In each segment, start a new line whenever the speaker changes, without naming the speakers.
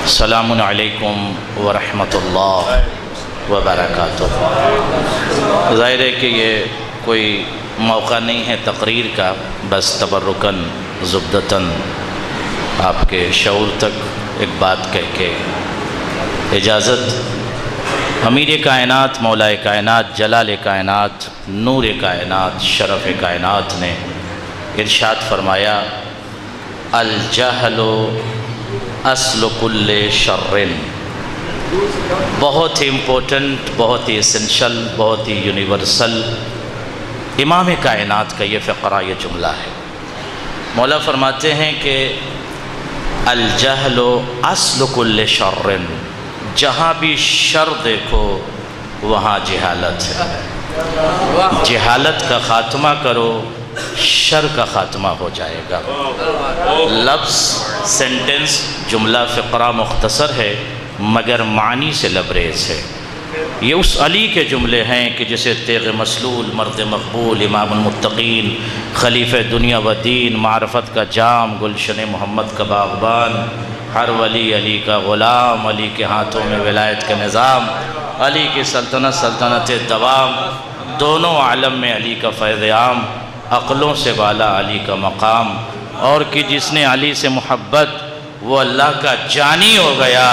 السلام علیکم ورحمۃ اللہ وبرکاتہ۔ ظاہر ہے کہ یہ کوئی موقع نہیں ہے تقریر کا، بس تبرکاً زبدتاً آپ کے شعور تک ایک بات کہہ کے اجازت۔ امیر کائنات، مولا کائنات، جلال کائنات، نور کائنات، شرف کائنات نے ارشاد فرمایا الجہل اصل کل شر۔ بہت ہی امپورٹنٹ، بہت ہی اسینشل، بہت ہی یونیورسل امام کائنات کا یہ فقرہ، یہ جملہ ہے۔ مولا فرماتے ہیں کہ الجہل اصل کل شر، جہاں بھی شر دیکھو وہاں جہالت ہے۔ جہالت کا خاتمہ کرو، شر کا خاتمہ ہو جائے گا۔ لفظ، سینٹنس، جملہ فقرہ مختصر ہے مگر معنی سے لبریز ہے۔ یہ اس علی کے جملے ہیں کہ جسے تیغ مسلول، مرد مقبول، امام المتقین، خلیفہ دنیا و دین، معرفت کا جام، گلشن محمد کا باغبان، ہر ولی علی کا غلام، علی کے ہاتھوں میں ولایت کا نظام، علی کی سلطنت سلطنت دوام، دونوں عالم میں علی کا فیض عام، عقلوں سے بالا علی کا مقام، اور کہ جس نے علی سے محبت وہ اللہ کا جانی ہو گیا،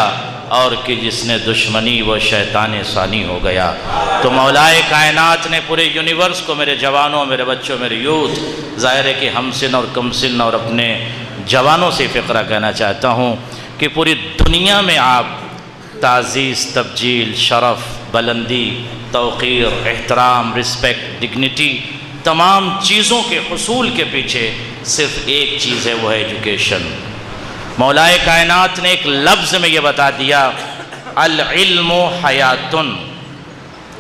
اور کہ جس نے دشمنی وہ شیطان ثانی ہو گیا۔ تو مولائے کائنات نے پورے یونیورس کو، میرے جوانوں، میرے بچوں، میرے یوتھ، ظاہر ہے کہ ہم سن اور کم سن اور اپنے جوانوں سے فقرہ کہنا چاہتا ہوں کہ پوری دنیا میں آپ تعزیز، تبجیل، شرف، بلندی، توقیر، احترام، رسپیکٹ، ڈگنیٹی، تمام چیزوں کے حصول کے پیچھے صرف ایک چیز ہے، وہ ہے ایجوکیشن۔ مولا کائنات نے ایک لفظ میں یہ بتا دیا العلم حیات،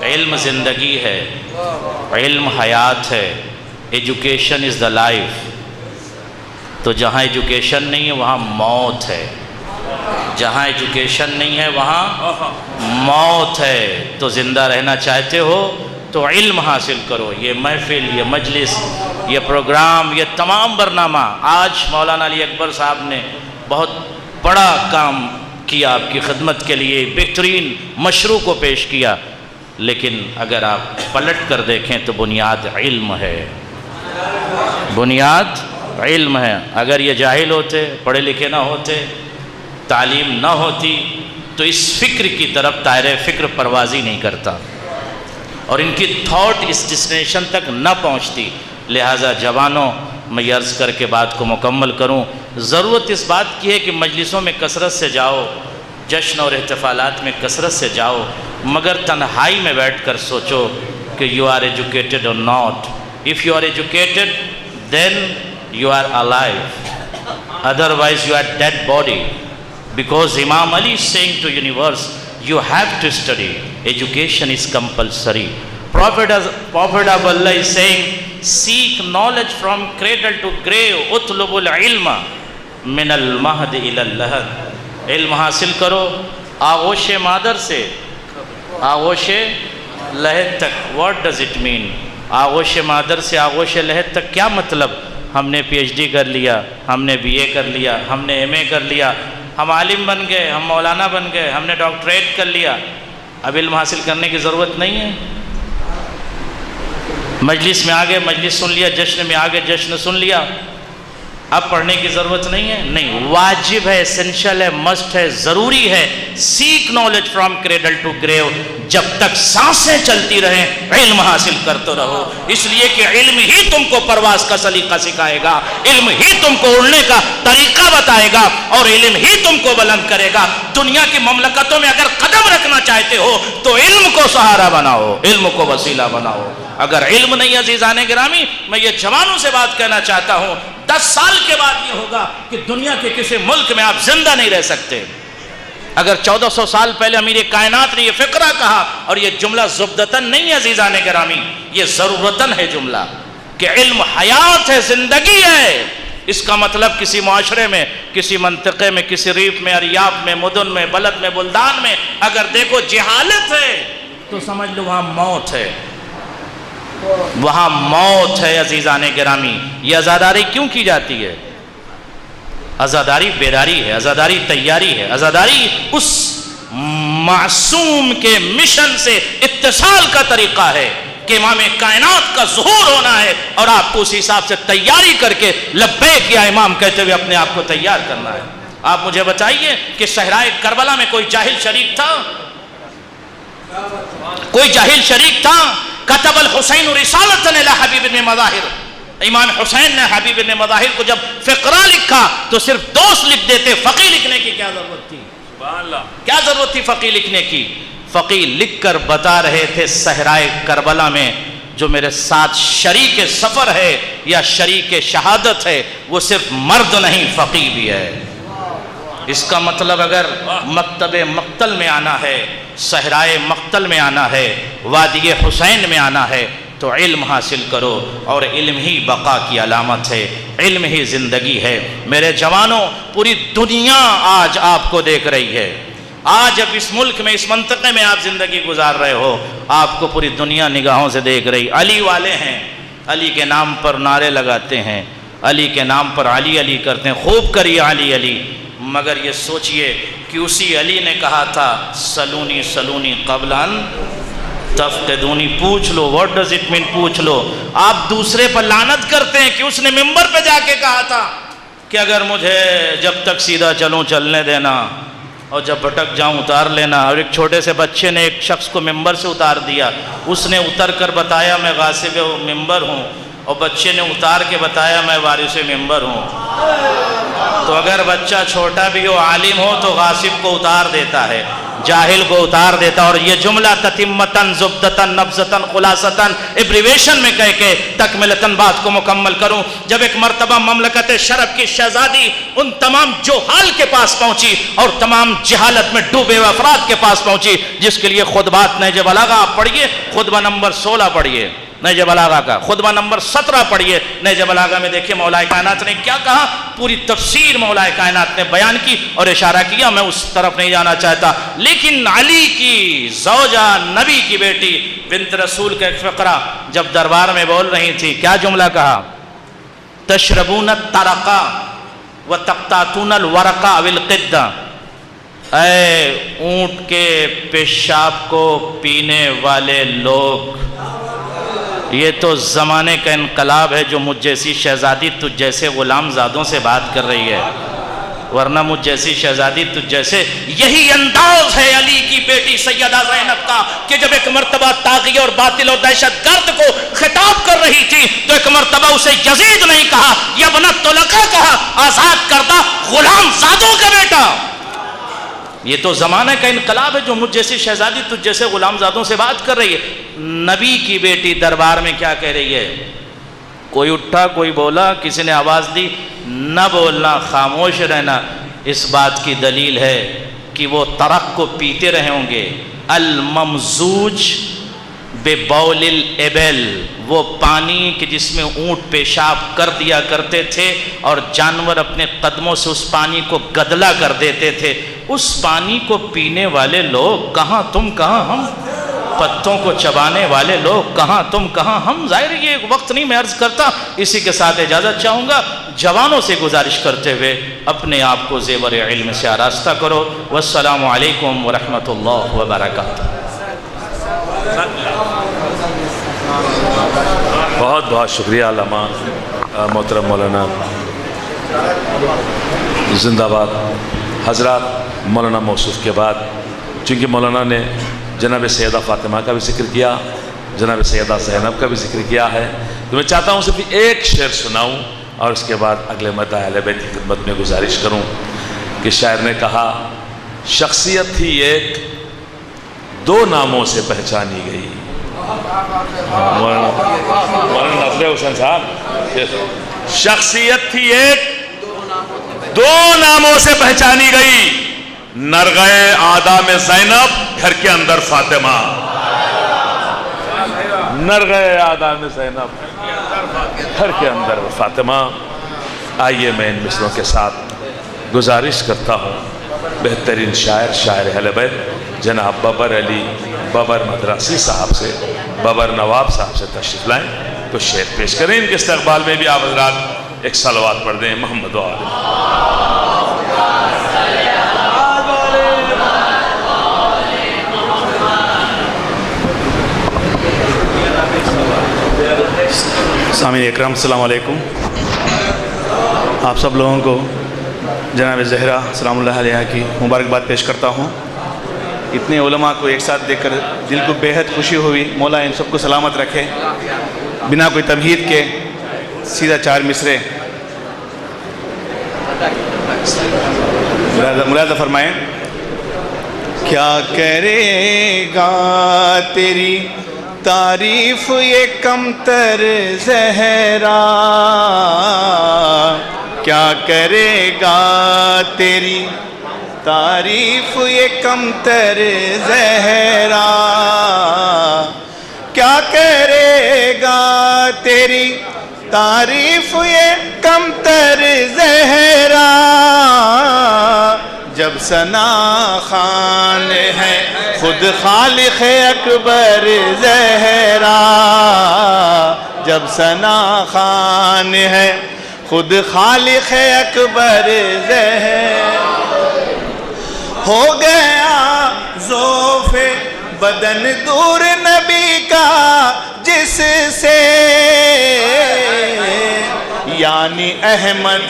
علم زندگی ہے، علم حیات ہے، ایجوکیشن از دا لائف۔ تو جہاں ایجوکیشن نہیں ہے وہاں موت ہے، جہاں ایجوکیشن نہیں ہے وہاں موت ہے۔ تو زندہ رہنا چاہتے ہو تو علم حاصل کرو۔ یہ محفل، یہ مجلس، یہ پروگرام، یہ تمام برنامہ، آج مولانا علی اکبر صاحب نے بہت بڑا کام کیا آپ کی خدمت کے لیے، بہترین مشروع کو پیش کیا، لیکن اگر آپ پلٹ کر دیکھیں تو بنیاد علم ہے، بنیاد علم ہے۔ اگر یہ جاہل ہوتے، پڑھے لکھے نہ ہوتے، تعلیم نہ ہوتی تو اس فکر کی طرف دائرہ فکر پروازی نہیں کرتا اور ان کی تھاٹ اس ڈیسٹینیشن تک نہ پہنچتی۔ لہٰذا جوانوں، میں یہ عرض کر کے بات کو مکمل کروں، ضرورت اس بات کی ہے کہ مجلسوں میں کثرت سے جاؤ، جشن اور احتفالات میں کثرت سے جاؤ، مگر تنہائی میں بیٹھ کر سوچو کہ یو آر ایجوکیٹڈ اور not. If you are educated then you are alive، otherwise you are dead body، because Imam Ali is saying to universe you have to study, education is compulsory۔ Prophet of Allah is saying seek knowledge from cradle to grave، اطلبوا العلم من المہد الى اللحد۔ علم حاصل کرو آغوش مادر سے آغوش لحد تک۔ what does it mean؟ آغوش مادر سے آغوش لحد تک کیا مطلب؟ ہم نے پی ایچ ڈی کر لیا، ہم نے بی اے کر لیا، ہم نے ایم اے کر لیا، ہم عالم بن گئے، ہم مولانا بن گئے، ہم نے ڈاکٹریٹ کر لیا، اب علم حاصل کرنے کی ضرورت نہیں ہے۔ مجلس میں آگے مجلس سن لیا، جشن میں آگے جشن سن لیا، اب پڑھنے کی ضرورت نہیں ہے؟ نہیں، واجب ہے، اسینشل ہے، مسٹ ہے، ضروری ہے۔ Seek knowledge from cradle to grave, جب تک سانسیں چلتی رہیں علم حاصل کرتے رہو، اس لیے کہ علم ہی تم کو پرواز کا سلیقہ سکھائے گا، علم ہی تم کو اڑنے کا طریقہ بتائے گا، اور علم ہی تم کو بلند کرے گا۔ دنیا کی مملکتوں میں اگر قدم رکھنا چاہتے ہو تو علم کو سہارا بناؤ، علم کو وسیلہ بناؤ۔ اگر علم نہیں عزیزان گرامی، میں یہ جوانوں سے بات کہنا چاہتا ہوں، 10 سال کے بعد یہ ہوگا کہ دنیا کے کسی ملک میں آپ زندہ نہیں رہ سکتے۔ اگر 1400 سال پہلے امیر کائنات نے یہ فقرہ کہا، اور یہ جملہ زبدتاً نہیں ہے عزیزان گرامی، یہ ضرورتاً ہے جملہ، کہ علم حیات ہے، زندگی ہے۔ اس کا مطلب کسی معاشرے میں، کسی منطقے میں، کسی ریف میں، اریاف میں، مدن میں، بلد میں، بلدان میں اگر دیکھو جہالت ہے تو سمجھ لو وہاں موت ہے، وہاں موت ہے عزیزان گرامی۔ یہ عزاداری کیوں کی جاتی ہے؟ عزاداری بیداری ہے، عزاداری تیاری ہے، عزاداری اس معصوم کے مشن سے اتصال کا طریقہ ہے کہ امام کائنات کا ظہور ہونا ہے، اور آپ کو اس حساب سے تیاری کر کے لبیک یا امام کہتے ہوئے اپنے آپ کو تیار کرنا ہے۔ آپ مجھے بتائیے کہ صحرائے کربلا میں کوئی جاہل شریک تھا؟ کوئی جاہل شریک تھا؟ کتب الحسین رسالۃ الی حبیب بن مظاہر، امام حسین نے حبیب بن مظاہر کو جب فقرہ لکھا تو صرف دوست لکھ دیتے، فقی لکھنے کی کیا ضرورت تھی؟ کیا ضرورت تھی فقی لکھنے کی؟ فقی لکھ کر بتا رہے تھے صحرائے کربلا میں جو میرے ساتھ شریک سفر ہے یا شریک شہادت ہے وہ صرف مرد نہیں فقی بھی ہے۔ اس کا مطلب اگر مکتب مقتل میں آنا ہے، صحرائے مقتل میں آنا ہے، وادی حسین میں آنا ہے تو علم حاصل کرو، اور علم ہی بقا کی علامت ہے، علم ہی زندگی ہے۔ میرے جوانوں، پوری دنیا آج آپ کو دیکھ رہی ہے۔ آج اب اس ملک میں، اس منطقے میں آپ زندگی گزار رہے ہو، آپ کو پوری دنیا نگاہوں سے دیکھ رہی۔ علی والے ہیں، علی کے نام پر نعرے لگاتے ہیں، علی کے نام پر علی علی کرتے ہیں، خوب کریے علی علی، مگر یہ سوچئے کہ اسی علی نے کہا تھا سلونی سلونی قبل ان تفقدونی، پوچھ لو، what does it mean پوچھ لو۔ آپ دوسرے پر لعنت کرتے ہیں کہ اس نے ممبر پہ جا کے کہا تھا کہ اگر مجھے جب تک سیدھا چلوں چلنے دینا، اور جب بھٹک جاؤں اتار لینا۔ اور ایک چھوٹے سے بچے نے ایک شخص کو ممبر سے اتار دیا، اس نے اتر کر بتایا میں غاصب ممبر ہوں، اور بچے نے اتار کے بتایا میں وارث ممبر ہوں۔ تو اگر بچہ چھوٹا بھی ہو، عالم ہو، تو غاصب کو اتار دیتا ہے، جاہل کو اتار دیتا۔ اور یہ جملہ تتمتن زبدتن نبزتن خلاصتن ایبریویشن میں کہہ کے تکملتن بات کو مکمل کروں، جب ایک مرتبہ مملکت شرف کی شہزادی ان تمام جوہال کے پاس پہنچی اور تمام جہالت میں ڈوبے ہوئے افراد کے پاس پہنچی، جس کے لیے خطبات نہج بلاغہ آپ پڑھیے، خطبہ نمبر 16 پڑھیے نہج بلاغہ کا، خطبہ نمبر 17 پڑھیے نہج بلاغہ میں، دیکھیں مولا کائنات نے کیا کہا، پوری تفسیر مولا کائنات نے بیان کی اور اشارہ کیا۔ میں اس طرف نہیں جانا چاہتا، لیکن علی کی زوجہ، نبی کی بیٹی بنت رسول کا ایک فقرہ جب دربار میں بول رہی تھی، کیا جملہ کہا؟ تشربون الترقا وتقطعون الورقا والقدہ، اے اونٹ کے پیشاب کو پینے والے لوگ، یہ تو زمانے کا انقلاب ہے جو مجھ جیسی شہزادی تجھ جیسے غلام زادوں سے بات کر رہی ہے، ورنہ مجھ جیسی شہزادی تجھ جیسے۔ یہی انداز ہے علی کی بیٹی سیدہ زینب کا کہ جب ایک مرتبہ طاغی اور باطل اور دہشت گرد کو خطاب کر رہی تھی تو ایک مرتبہ اسے یزید نہیں کہا، یبن الطلقاء کہا، آزاد کردہ غلام زادوں کا بیٹا۔ یہ تو زمانے کا انقلاب ہے جو مجھ جیسی شہزادی تجھ جیسے غلام زادوں سے بات کر رہی ہے۔ نبی کی بیٹی دربار میں کیا کہہ رہی ہے؟ کوئی اٹھا، کوئی بولا، کسی نے آواز دی، نہ بولنا، خاموش رہنا۔ اس بات کی دلیل ہے کہ وہ ترق کو پیتے رہے ہوں گے، الممزوج ببول الابل، وہ پانی کہ جس میں اونٹ پیشاب کر دیا کرتے تھے اور جانور اپنے قدموں سے اس پانی کو گدلا کر دیتے تھے، اس پانی کو پینے والے لوگ کہاں تم کہاں ہم، پتوں کو چبانے والے لوگ کہاں تم کہاں ہم۔ ظاہر یہ ایک وقت نہیں میں عرض کرتا، اسی کے ساتھ اجازت چاہوں گا، جوانوں سے گزارش کرتے ہوئے اپنے آپ کو زیور علم سے آراستہ کرو۔ والسلام علیکم ورحمۃ اللہ وبرکاتہ۔
بہت بہت شکریہ علامہ محترم مولانا، زندہ باد۔ حضرات، مولانا موصوف کے بعد چونکہ مولانا نے جناب سیدہ فاطمہ کا بھی ذکر کیا، جناب سیدہ زینب کا بھی ذکر کیا ہے، تو میں چاہتا ہوں صرف ایک شعر سناؤں اور اس کے بعد اگلے مدعا اہل بیت کی خدمت میں گزارش کروں کہ شاعر نے کہا، شخصیت تھی ایک، دو ناموں سے پہچانی گئی۔ مولانا نصر حسین صاحب، شخصیت تھی ایک، دو ناموں سے پہچانی گئی، نرغے آدم زینب، گھر کے اندر فاطمہ۔ نرغے آدم زینب، گھر کے اندر فاطمہ۔ آئیے میں ان مصروں کے ساتھ گزارش کرتا ہوں بہترین شاعر اہل بیت جناب ببر علی ببر مدرسی صاحب سے، ببر نواب صاحب سے تشریف لائیں، کچھ شعر پیش کریں۔ ان کے استقبال میں بھی آپ حضرات ایک صلوات پڑھ دیں محمد و آل
سامعین اکرام السلام علیکم. آپ سب لوگوں کو جناب زہرا سلام اللہ علیہ کی مبارکباد پیش کرتا ہوں. اتنے علماء کو ایک ساتھ دیکھ کر دل کو بے حد خوشی ہوئی. مولا ان سب کو سلامت رکھے. بنا کوئی تمہید کے سیدھا 4 مصرے ملاحظہ فرمائیں. کیا کرے گا تیری تعریف یہ کمتر زہرا، کیا کرے گا تیری تعریف یہ کمتر زہرا، کیا کرے گا تیری تعریف یہ کمتر زہرا، جب ثنا خوان ہے خود خالق اکبر زہرا، جب ثنا خوان ہے خود خالق اکبر زہرا، ہو گیا ذوف بدن دور نبی کا جس سے، یعنی احمد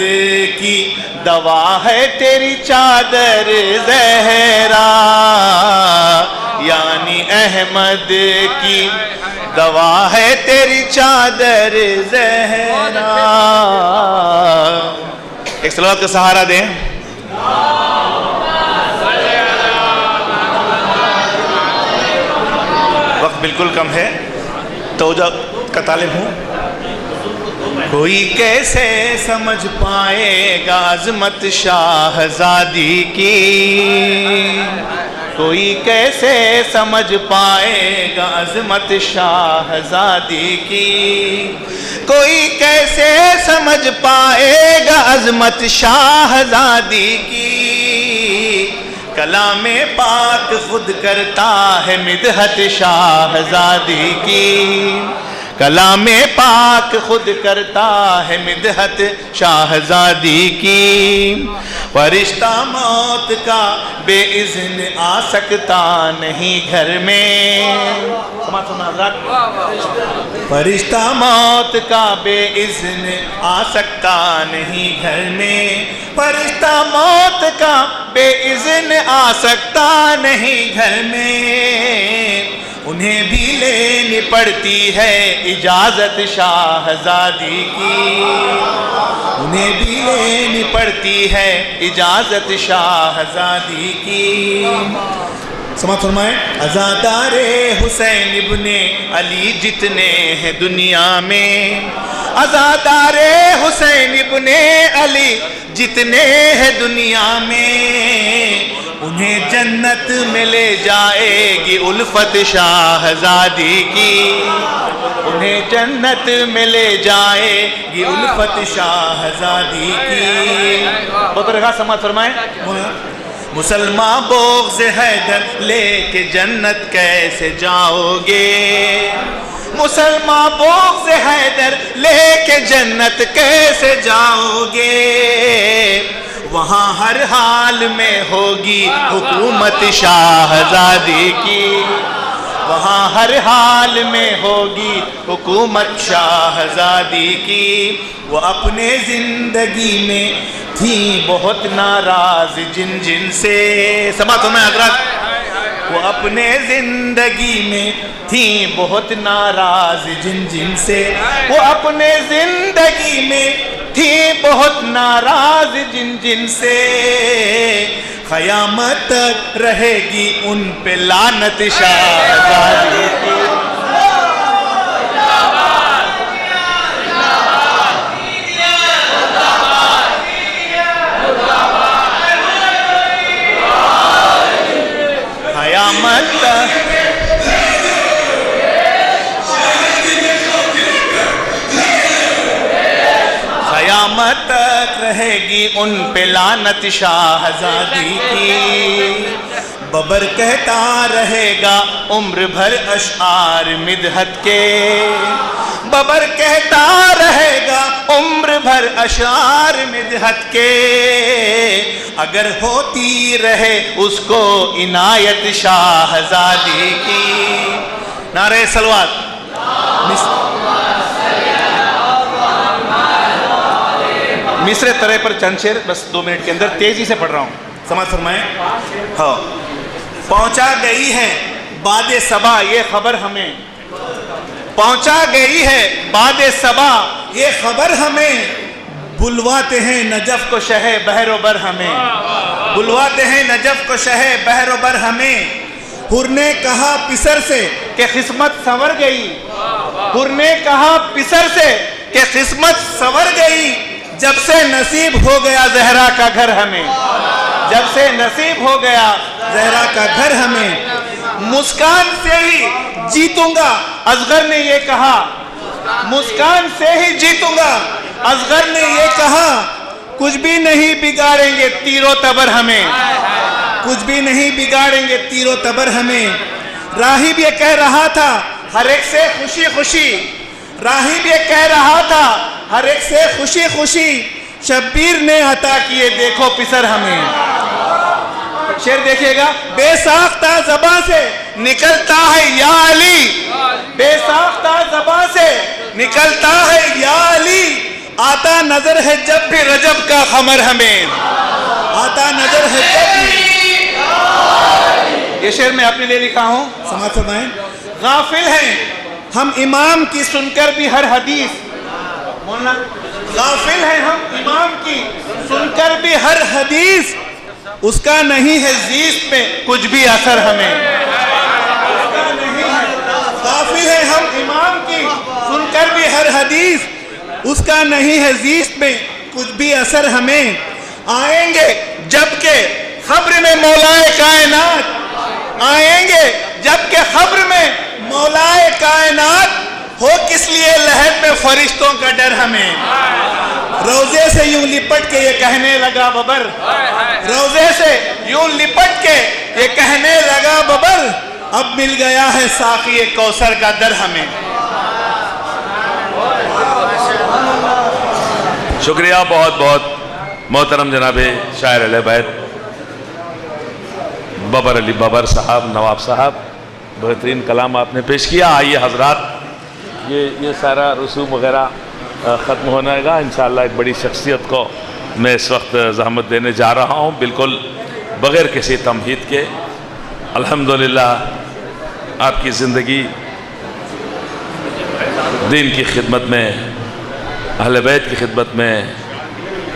کی دوا ہے تیری چادر زہرا، یعنی احمد کی دوا ہے تیری چادر زہرا. ایک صلوات کا سہارا دیں. وقت بالکل کم ہے، توجہ کا طالب ہوں. کوئی کیسے سمجھ پائے گا عظمت شاہزادی کی، کوئی کیسے سمجھ پائے گا عظمت شاہزادی کی، کوئی کیسے سمجھ پائے گا عظمت شاہزادی کی، کلام پاک خود کرتا ہے مدحت شاہزادی کی، کلام پاک خود کرتا ہے مدحت شاہزادی کی، فرشتہ موت کا بے اذن آ سکتا نہیں گھر میں، فرشتہ موت کا بے اذن آ سکتا نہیں گھر میں، فرشتہ موت کا بے اذن آ سکتا نہیں گھر میں، انہیں بھی لینی پڑتی ہے اجازت شاہزادی کی، انہیں بھی لینی پڑتی ہے اجازت شاہزادی کی. سماعت فرمائیں. عزادار حسین ابن علی جتنے ہیں دنیا میں، عزادار حسین ابن علی جتنے ہیں دنیا میں، انہیں جنت میں لے جائے گی الفت شاہزادی کی، انہیں جنت میں لے جائے گی الفت شاہزادی کی. بطور خاص سماعت فرمائیں. مسلمان بغض حیدر لے کے جنت کیسے جاؤ گے، مسلمان بغض حیدر لے کے جنت کیسے جاؤ گے، وہاں ہر حال میں ہوگی حکومت شاہزادی کی، وہاں ہر حال میں ہوگی حکومت شاہزادی کی. وہ اپنے زندگی میں تھی بہت ناراض جن جن سے. سماعت میں حضرات. وہ اپنے زندگی میں تھی بہت ناراض جن جن سے، وہ اپنے زندگی میں تھی بہت ناراض جن جن سے، قیامت تک رہے گی ان پہ لعنت شاہزادی کی. قیامت تک رہے گی ان پہ لعنت شاہزادی کی. ببر کہتا رہے گا عمر بھر اشعار مدحت کے،
ببر کہتا رہے گا عمر بھر اشعار مدحت کے، اگر ہوتی رہے اس کو عنایت شاہزادی کی۔ نعرہ صلوات۔ مصر ترے پر چند شعر بس 2 منٹ کے اندر تیزی سے پڑھ رہا ہوں، سماعت فرمائیں۔ ہاں، پہنچا گئی ہے باد صبا یہ خبر ہمیں، پہنچا گئی ہے باد صبا یہ خبر ہمیں، بلواتے ہیں نجف کو شہ بحر و بر ہمیں، بلواتے ہیں نجف کو شہ بحر و بر ہمیں۔ حر نے کہا پسر سے کہ قسمت سنور گئی، حر نے کہا پسر سے کہ قسمت سنور گئی، جب سے نصیب ہو گیا زہرا کا گھر ہمیں، جب سے نصیب ہو گیا زہرا کا گھر ہمیں۔ مسکان سے ہی جیتوں گا اصغر نے یہ کہا، مسکان سے ہی جیتوں گا اصغر نے یہ کہا، کچھ بھی نہیں بگاڑیں گے تیر و تبر ہمیں، کچھ بھی نہیں بگاڑیں گے تیر و تبر ہمیں۔ راہب یہ کہہ رہا تھا ہر ایک سے خوشی خوشی، راہب یہ کہہ رہا تھا ہر ایک سے خوشی خوشی، شبیر نے عطا کیے دیکھو پسر ہمیں۔ شعر دیکھیے گا، بے ساختہ زباں سے نکلتا ہے یا علی، بے ساختہ زباں سے نکلتا ہے یا علی، آتا نظر ہے جب بھی رجب کا خمر ہمیں، آتا نظر ہے جب بھی۔ یہ شعر میں اپنے لیے لکھا ہوں، سماعت فرمائیں۔ غافل ہیں ہم امام کی سن کر بھی ہر حدیث، مولانا غافل ہیں ہم امام کی سن کر بھی ہر حدیث، اس کا نہیں ہے زیست میں کچھ بھی اثر ہمیں، غافل ہیں ہم امام کی سن کر بھی ہر حدیث، اس کا نہیں ہے زیست میں کچھ بھی اثر ہمیں۔ آئیں گے جبکہ خبر میں مولائے کائنات، آئیں گے جبکہ خبر میں مولائے کائنات، ہو کس لیے لہر میں فرشتوں کا ڈر ہمیں۔ روزے سے یوں لپٹ کے یہ کہنے لگا ببر، روزے سے یوں لپٹ کے یہ کہنے لگا ببر، اب مل گیا ہے ساقی کوثر کا در ہمیں۔
شکریہ بہت بہت محترم جناب شاعر اہل بیت ببر علی ببر صاحب، نواب صاحب، بہترین کلام آپ نے پیش کیا۔ آئیے حضرات، یہ سارا رسوم وغیرہ ختم ہونے گا انشاءاللہ۔ ایک بڑی شخصیت کو میں اس وقت زحمت دینے جا رہا ہوں، بالکل بغیر کسی تمہید کے۔ الحمدللہ آپ کی زندگی دین کی خدمت میں، اہل بیت کی خدمت میں،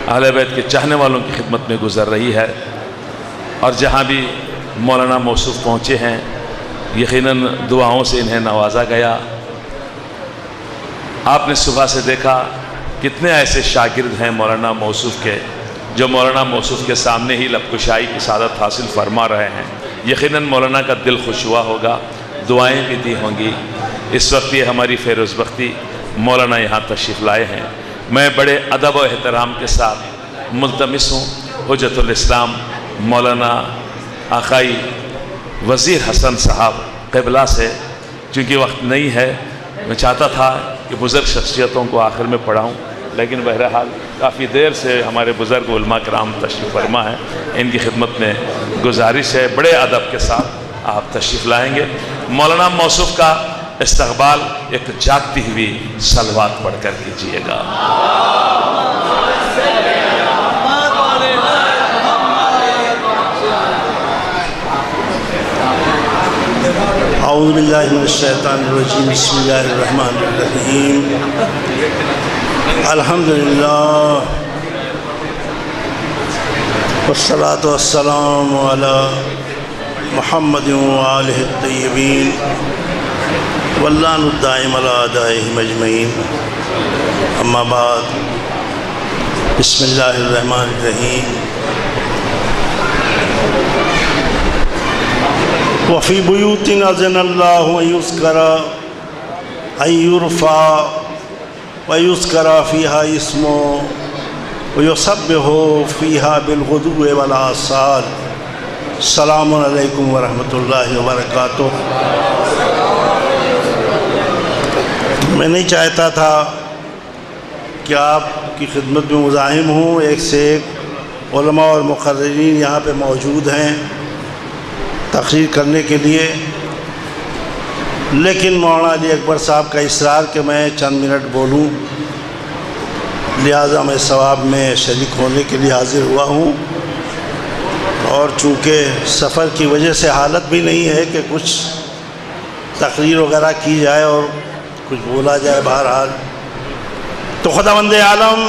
اہل بیت کے چاہنے والوں کی خدمت میں گزر رہی ہے، اور جہاں بھی مولانا موصوف پہنچے ہیں یقیناً دعاؤں سے انہیں نوازا گیا۔ آپ نے صبح سے دیکھا کتنے ایسے شاگرد ہیں مولانا موصوف کے جو مولانا موصوف کے سامنے ہی لب کشائی کی سعادت حاصل فرما رہے ہیں۔ یقیناً مولانا کا دل خوش ہوا ہوگا، دعائیں بھی دی ہوں گی۔ اس وقت یہ ہماری فیروز بختی مولانا یہاں تشریف لائے ہیں۔ میں بڑے ادب و احترام کے ساتھ ملتمس ہوں حجت الاسلام مولانا آقائی وزیر حسن صاحب قبلہ سے، چونکہ وقت نہیں ہے، میں چاہتا تھا کہ بزرگ شخصیتوں کو آخر میں پڑھاؤں، لیکن بہرحال کافی دیر سے ہمارے بزرگ علماء کرام تشریف فرما ہیں، ان کی خدمت میں گزارش ہے بڑے ادب کے ساتھ آپ تشریف لائیں گے۔ مولانا موصوف کا استقبال ایک جاگتی ہوئی صلوات پڑھ کر کیجیے گا۔
اعوذ باللہ من الشیطان الرجیم، بسم اللہ الرحمن الرحیم، الحمدللہ والصلاة والسلام علی محمد وآلہ الطیبین واللعن الدائم علی اعدائہم اجمعین، اما بعد، بسم اللہ الرحمن الرحیم۔ وفی بیوت اذن اللہ ان یذکر ان یرفع ویذکر فیہا اسمہ ویسبح فیہا بالغدو والآصال۔ السلام علیکم ورحمۃ اللہ وبرکاتہ۔ میں نہیں چاہتا تھا کہ آپ کی خدمت میں مزاحم ہوں، ایک سے ایک علماء اور مقررین یہاں پہ موجود ہیں تقریر کرنے کے لیے، لیکن مولانا علی اکبر صاحب کا اصرار کہ میں چند منٹ بولوں، لہٰذا میں ثواب میں شریک ہونے کے لیے حاضر ہوا ہوں۔ اور چونکہ سفر کی وجہ سے حالت بھی نہیں ہے کہ کچھ تقریر وغیرہ کی جائے اور کچھ بولا جائے، بہرحال تو خداوند عالم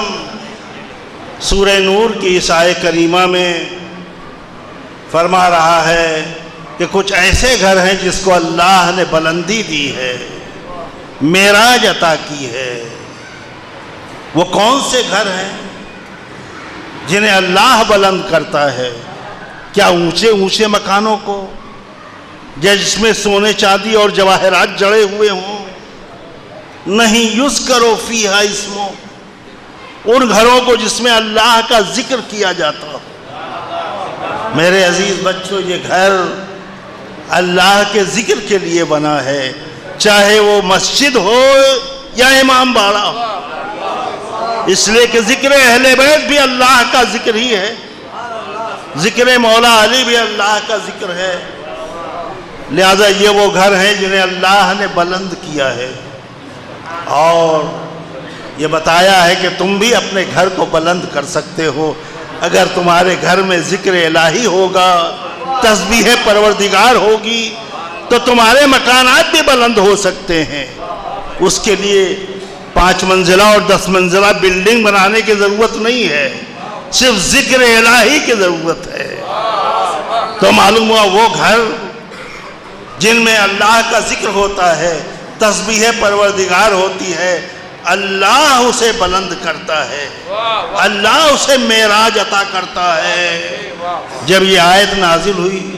سورہ نور کی اس آیت کریمہ میں فرما رہا ہے کہ کچھ ایسے گھر ہیں جس کو اللہ نے بلندی دی ہے، معراج عطا کی ہے۔ وہ کون سے گھر ہیں جنہیں اللہ بلند کرتا ہے؟ کیا اونچے اونچے مکانوں کو جس میں سونے چاندی اور جواہرات جڑے ہوئے ہوں؟ نہیں، یذکر فیہا اسمہ، ان گھروں کو جس میں اللہ کا ذکر کیا جاتا ہو۔ میرے عزیز بچوں، یہ گھر اللہ کے ذکر کے لیے بنا ہے، چاہے وہ مسجد ہو یا امام باڑہ ہو، اس لیے کہ ذکر اہل بیت بھی اللہ کا ذکر ہی ہے، ذکر مولا علی بھی اللہ کا ذکر ہے۔ لہذا یہ وہ گھر ہیں جنہیں اللہ نے بلند کیا ہے، اور یہ بتایا ہے کہ تم بھی اپنے گھر کو بلند کر سکتے ہو اگر تمہارے گھر میں ذکر الہی ہوگا، تسبیح پروردگار ہوگی تو تمہارے مکانات بھی بلند ہو سکتے ہیں۔ اس کے لیے 5 منزلہ اور 10 منزلہ بلڈنگ بنانے کی ضرورت نہیں ہے، صرف ذکر الہی کی ضرورت ہے۔ تو معلوم ہوا وہ گھر جن میں اللہ کا ذکر ہوتا ہے، تسبیح پروردگار ہوتی ہے، اللہ اسے بلند کرتا ہے، اللہ اسے معراج عطا کرتا ہے۔ جب یہ آیت نازل ہوئی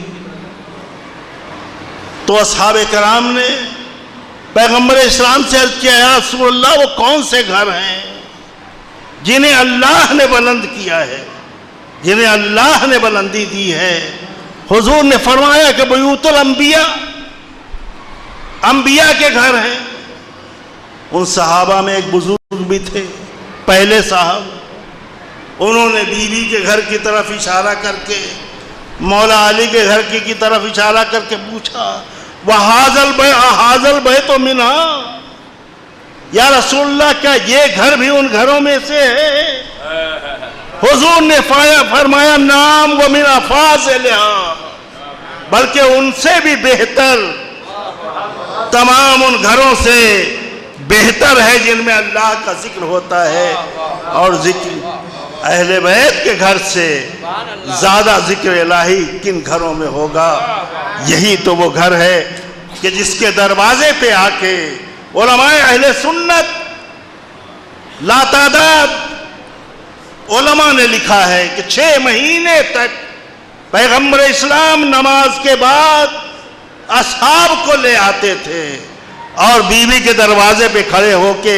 تو اصحاب کرام نے پیغمبر اسلام سے عرض کیا، یا رسول اللہ وہ کون سے گھر ہیں جنہیں اللہ نے بلند کیا ہے، جنہیں اللہ نے بلندی دی ہے؟ حضور نے فرمایا کہ بیوت الانبیاء، انبیاء کے گھر ہیں۔ ان صحابہ میں ایک بزرگ بھی تھے، پہلے صاحب، انہوں نے بیوی کے گھر کی طرف اشارہ کر کے مولا علی کے گھر کی طرف اشارہ کر کے پوچھا، وَهَذَا الْبَيْتُ مِنْهَا، یا رسول اللہ کیا یہ گھر بھی ان گھروں میں سے ہے؟ حضور نے فرمایا، نام وَمِنْ أَفَاضِلِهَا، بلکہ ان سے بھی بہتر، تمام ان گھروں سے بہتر ہے جن میں اللہ کا ذکر ہوتا ہے۔ اور ذکر اہل بیت کے گھر سے زیادہ ذکر الہی کن گھروں میں ہوگا؟ یہی تو وہ گھر ہے کہ جس کے دروازے پہ آ کے علماء اہل سنت لاتعداد علماء نے لکھا ہے کہ 6 مہینے تک پیغمبر اسلام نماز کے بعد اصحاب کو لے آتے تھے اور بیوی کے دروازے پہ کھڑے ہو کے،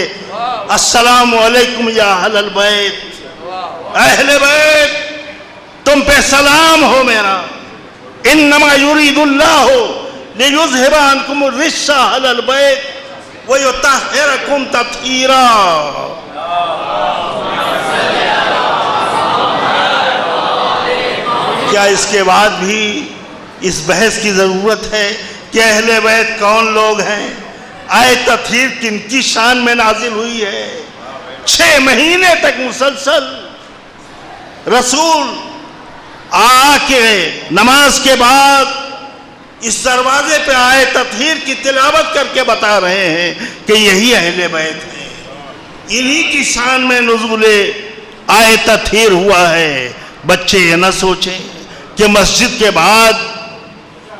السلام علیکم یا اہل البیت، اہل بیت تم پہ سلام ہو میرا، انما یرید اللہ لیذہب عنکم الرجس اہل البیت ویطہرکم تطہیرا۔ کیا اس کے بعد بھی اس بحث کی ضرورت ہے کہ اہل بیت کون لوگ ہیں؟ آیت تطہیر کن کی شان میں نازل ہوئی ہے؟ 6 مہینے تک مسلسل رسول آ کے نماز کے بعد اس دروازے پہ آیت تطہیر کی تلاوت کر کے بتا رہے ہیں کہ یہی اہل بیت ہیں، انہی کی شان میں نزول آیت تطہیر ہوا ہے۔ بچے یہ نہ سوچیں کہ مسجد کے بعد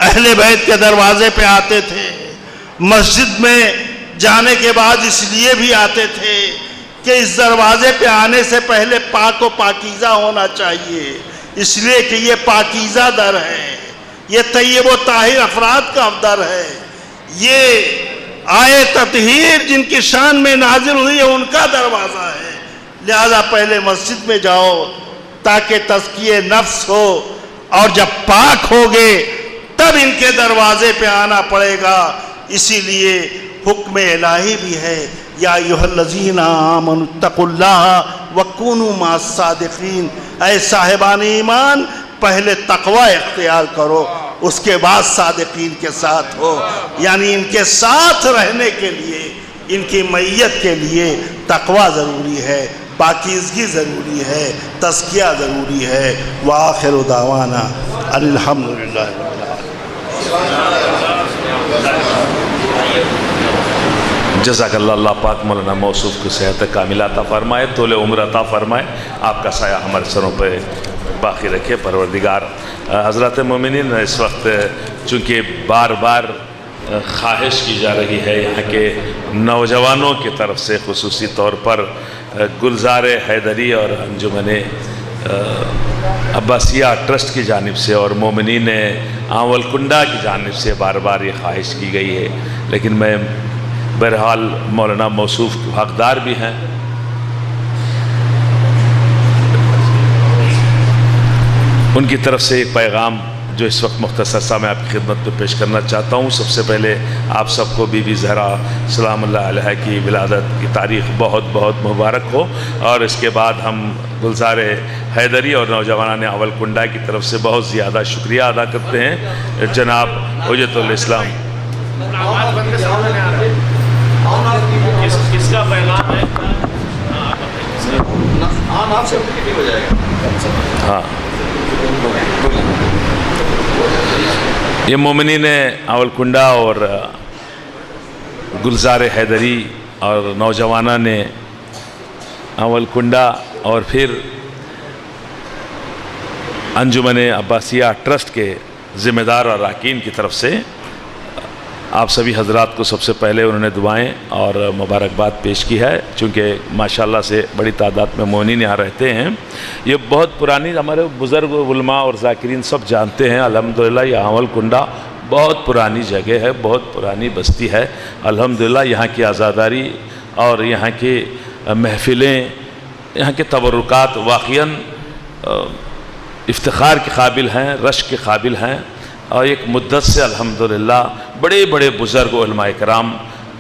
اہل بیت کے دروازے پہ آتے تھے، مسجد میں جانے کے بعد اس لیے بھی آتے تھے کہ اس دروازے پہ آنے سے پہلے پاک و پاکیزہ ہونا چاہیے، اس لیے کہ یہ پاکیزہ در ہے، یہ طیب و طاہر افراد کا در ہے، یہ آیت تطہیر جن کی شان میں نازل ہوئی ہے ان کا دروازہ ہے۔ لہذا پہلے مسجد میں جاؤ تاکہ تزکیہ نفس ہو، اور جب پاک ہوگے تب ان کے دروازے پہ آنا پڑے گا۔ اسی لیے حکم الہی بھی ہے یا ایھا الذین آمنوا اتقوا اللہ وکونوا مع الصادقین، اے صاحبان ایمان پہلے تقوی اختیار کرو، اس کے بعد صادقین کے ساتھ ہو. یعنی ان کے ساتھ رہنے کے لیے، ان کی معیت کے لیے تقوی ضروری ہے، پاکیزگی ضروری ہے، تزکیہ ضروری ہے. وآخر دعوانا ان الحمدللہ رب العالمین.
جزاک اللہ. اللہ پاک مولانا موصوف کو صحت کاملہ عطا فرمائے، طول عمر عطا فرمائے، آپ کا سایہ ہمارے سروں پہ باقی رکھے پروردگار. حضرات مومنین، اس وقت چونکہ بار بار خواہش کی جا رہی ہے یہاں کے نوجوانوں کی طرف سے، خصوصی طور پر گلزار حیدری اور انجمن عباسیہ ٹرسٹ کی جانب سے اور مومنین آول کنڈا کی جانب سے بار بار یہ خواہش کی گئی ہے، لیکن میں بہرحال مولانا موصوف حقدار بھی ہیں. ان کی طرف سے ایک پیغام جو اس وقت مختصر سا میں آپ کی خدمت میں پیش کرنا چاہتا ہوں. سب سے پہلے آپ سب کو بی بی زہرا سلام اللہ علیہ کی ولادت کی تاریخ بہت بہت مبارک ہو، اور اس کے بعد ہم گلزار حیدری اور نوجوانان اول کنڈا کی طرف سے بہت زیادہ شکریہ ادا کرتے ہیں. جناب حجت الاسلام کس کا پیغام ہے؟ ہاں، یہ مومنین اول کنڈا اور گلزار حیدری اور نوجوانان اول کنڈا اور پھر انجمن عباسیہ ٹرسٹ کے ذمہ دار اور اراکین کی طرف سے آپ سبھی حضرات کو سب سے پہلے انہوں نے دعائیں اور مبارکباد پیش کی ہے، چونکہ ماشاءاللہ سے بڑی تعداد میں مومنین یہاں رہتے ہیں. یہ بہت پرانی، ہمارے بزرگ علماء اور ذاکرین سب جانتے ہیں الحمدللہ یہ اول کنڈا بہت پرانی جگہ ہے، بہت پرانی بستی ہے. الحمدللہ یہاں کی عزاداری اور یہاں کی محفلیں، یہاں کے تبرکات واقعاً افتخار کے قابل ہیں، رشک کے قابل ہیں. اور ایک مدت سے الحمدللہ بڑے بڑے بزرگ علماء کرام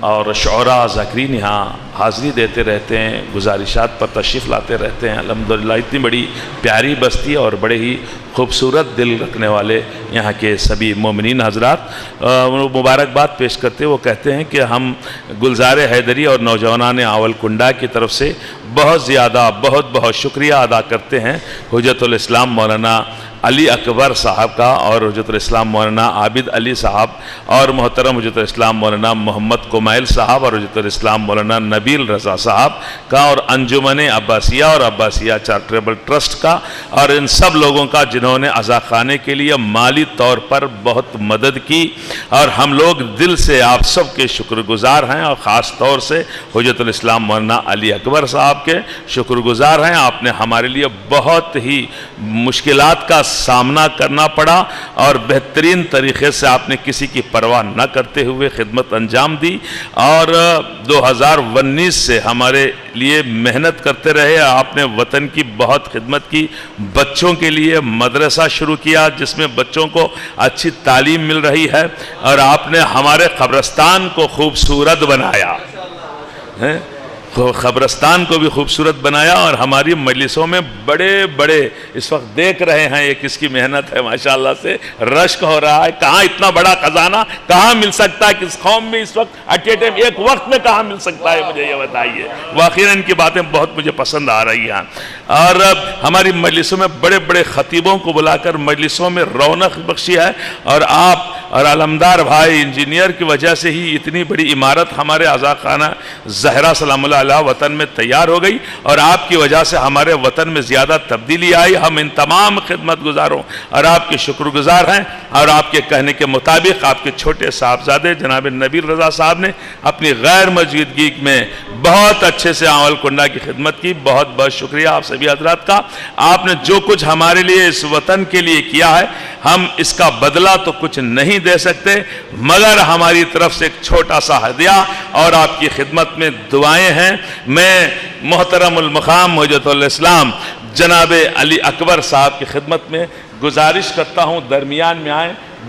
اور شعراء ذاکرین یہاں حاضری دیتے رہتے ہیں، گزارشات پر تشریف لاتے رہتے ہیں. الحمدللہ اتنی بڑی پیاری بستی اور بڑے ہی خوبصورت دل رکھنے والے یہاں کے سبھی مومنین حضرات مبارکباد پیش کرتے وہ کہتے ہیں کہ ہم گلزار حیدری اور نوجوانان اول کنڈا کی طرف سے بہت زیادہ بہت شکریہ ادا کرتے ہیں حجت الاسلام مولانا علی اکبر صاحب کا اور حجت الاسلام مولانا عابد علی صاحب اور محترم حجت الاسلام مولانا محمد کمیل صاحب اور حجت الاسلام مولانا نبیل رضا صاحب کا اور انجمن عباسیہ اور عباسیہ چارٹریبل ٹرسٹ کا اور ان سب لوگوں کا جنہوں نے عزاخانے کے لیے مالی طور پر بہت مدد کی. اور ہم لوگ دل سے آپ سب کے شکر گزار ہیں اور خاص طور سے حجت الاسلام مولانا علی اکبر صاحب کے شکر گزار ہیں. آپ نے ہمارے لیے بہت ہی مشکلات کا سامنا کرنا پڑا اور بہترین طریقے سے آپ نے کسی کی پرواہ نہ کرتے ہوئے خدمت انجام دی اور 2019 سے ہمارے لیے محنت کرتے رہے. آپ نے وطن کی بہت خدمت کی. بچوں کے لیے مدرسہ شروع کیا جس میں بچوں کو اچھی تعلیم مل رہی ہے اور آپ نے ہمارے قبرستان کو خوبصورت بنایا، قبرستان کو بھی خوبصورت بنایا اور ہماری مجلسوں میں بڑے اس وقت دیکھ رہے ہیں یہ کس کی محنت ہے. ماشاءاللہ سے رشک ہو رہا ہے. کہاں اتنا بڑا خزانہ کہاں مل سکتا ہے کس قوم میں اس وقت ایک وقت میں کہاں مل سکتا ہے، مجھے یہ بتائیے. واقعی ان کی باتیں بہت مجھے پسند آ رہی ہیں اور ہماری مجلسوں میں بڑے خطیبوں کو بلا کر مجلسوں میں رونق بخشی ہے. اور آپ اور علمدار بھائی انجینئر کی وجہ سے ہی اتنی بڑی عمارت ہمارے عزاخانہ زہرا سلام اللہ علیہ وطن میں تیار ہو گئی اور آپ کی وجہ سے ہمارے وطن میں زیادہ تبدیلی آئی. ہم ان تمام خدمت گزاروں اور آپ کے شکر گزار ہیں اور آپ کے کہنے کے مطابق آپ کے چھوٹے صاحبزادے جناب نبیل رضا صاحب نے اپنی غیر موجودگی میں بہت اچھے سے اول کنڈا کی خدمت کی. بہت شکریہ آپ سبھی حضرات کا. آپ نے جو کچھ ہمارے لیے اس وطن کے لیے کیا ہے ہم اس کا بدلہ تو کچھ نہیں دے سکتے مگر ہماری طرف سے ایک چھوٹا سا ہدیہ اور آپ کی خدمت میں دعائیں ہیں. میں محترم المقام حجت الاسلام جناب علی اکبر صاحب کی خدمت میں گزارش کرتا ہوں درمیان میں آئیں.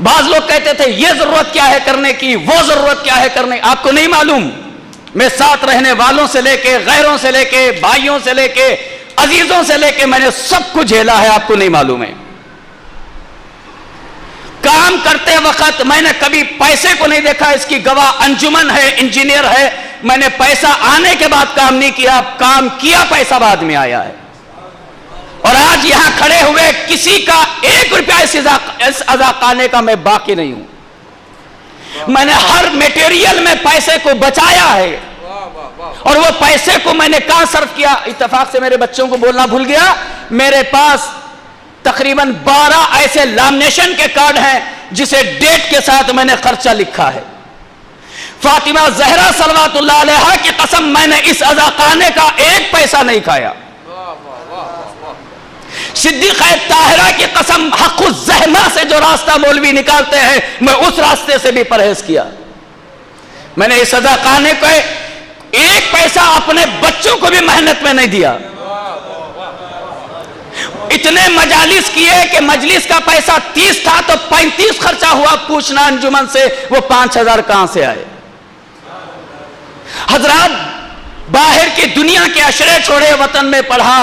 بعض لوگ کہتے تھے یہ ضرورت کیا ہے کرنے کی، وہ ضرورت کیا ہے کرنے، آپ کو نہیں معلوم؟ میں ساتھ رہنے والوں سے لے کے، غیروں سے لے کے، بھائیوں سے لے کے، عزیزوں سے لے کے میں نے سب کچھ جھیلا ہے، آپ کو نہیں معلوم ہے۔ کام کرتے وقت میں نے کبھی پیسے کو نہیں دیکھا، اس کی گواہ انجمن ہے، انجینئر ہے، میں نے پیسہ آنے کے بعد کام نہیں کیا، کام کیا پیسہ بعد میں آیا ہے۔ اور آج یہاں کھڑے ہوئے کسی کا 1 روپیہ اس عزاخانے کا میں باقی نہیں ہوں۔ میں نے ہر میٹیریل میں پیسے کو بچایا ہے، اور وہ پیسے کو میں نے کہاں صرف کیا؟ اتفاق سے میرے بچوں کو بولنا بھول گیا، میرے پاس تقریباً 12 ایسے لامنیشن کے کارڈ ہیں جسے ڈیٹ کے ساتھ میں نے خرچہ لکھا ہے۔ فاطمہ زہرا صلوات اللہ علیہا کی قسم میں نے اس عزاخانے کا 1 پیسہ نہیں کھایا۔ صدیقہ طاہرہ کی قسم حق الزحمہ سے جو راستہ مولوی نکالتے ہیں میں اس راستے سے بھی پرہیز کیا۔ میں نے اس عزاخانے کو 1 پیسہ اپنے بچوں کو بھی محنت میں نہیں دیا۔ اتنے مجالس کیے کہ مجلس کا پیسہ 30 تھا تو 35 خرچہ ہوا، پوچھنا انجمن سے وہ 5000 کہاں سے آئے۔ حضرات باہر کی دنیا کے عشرے چھوڑے، وطن میں پڑھا،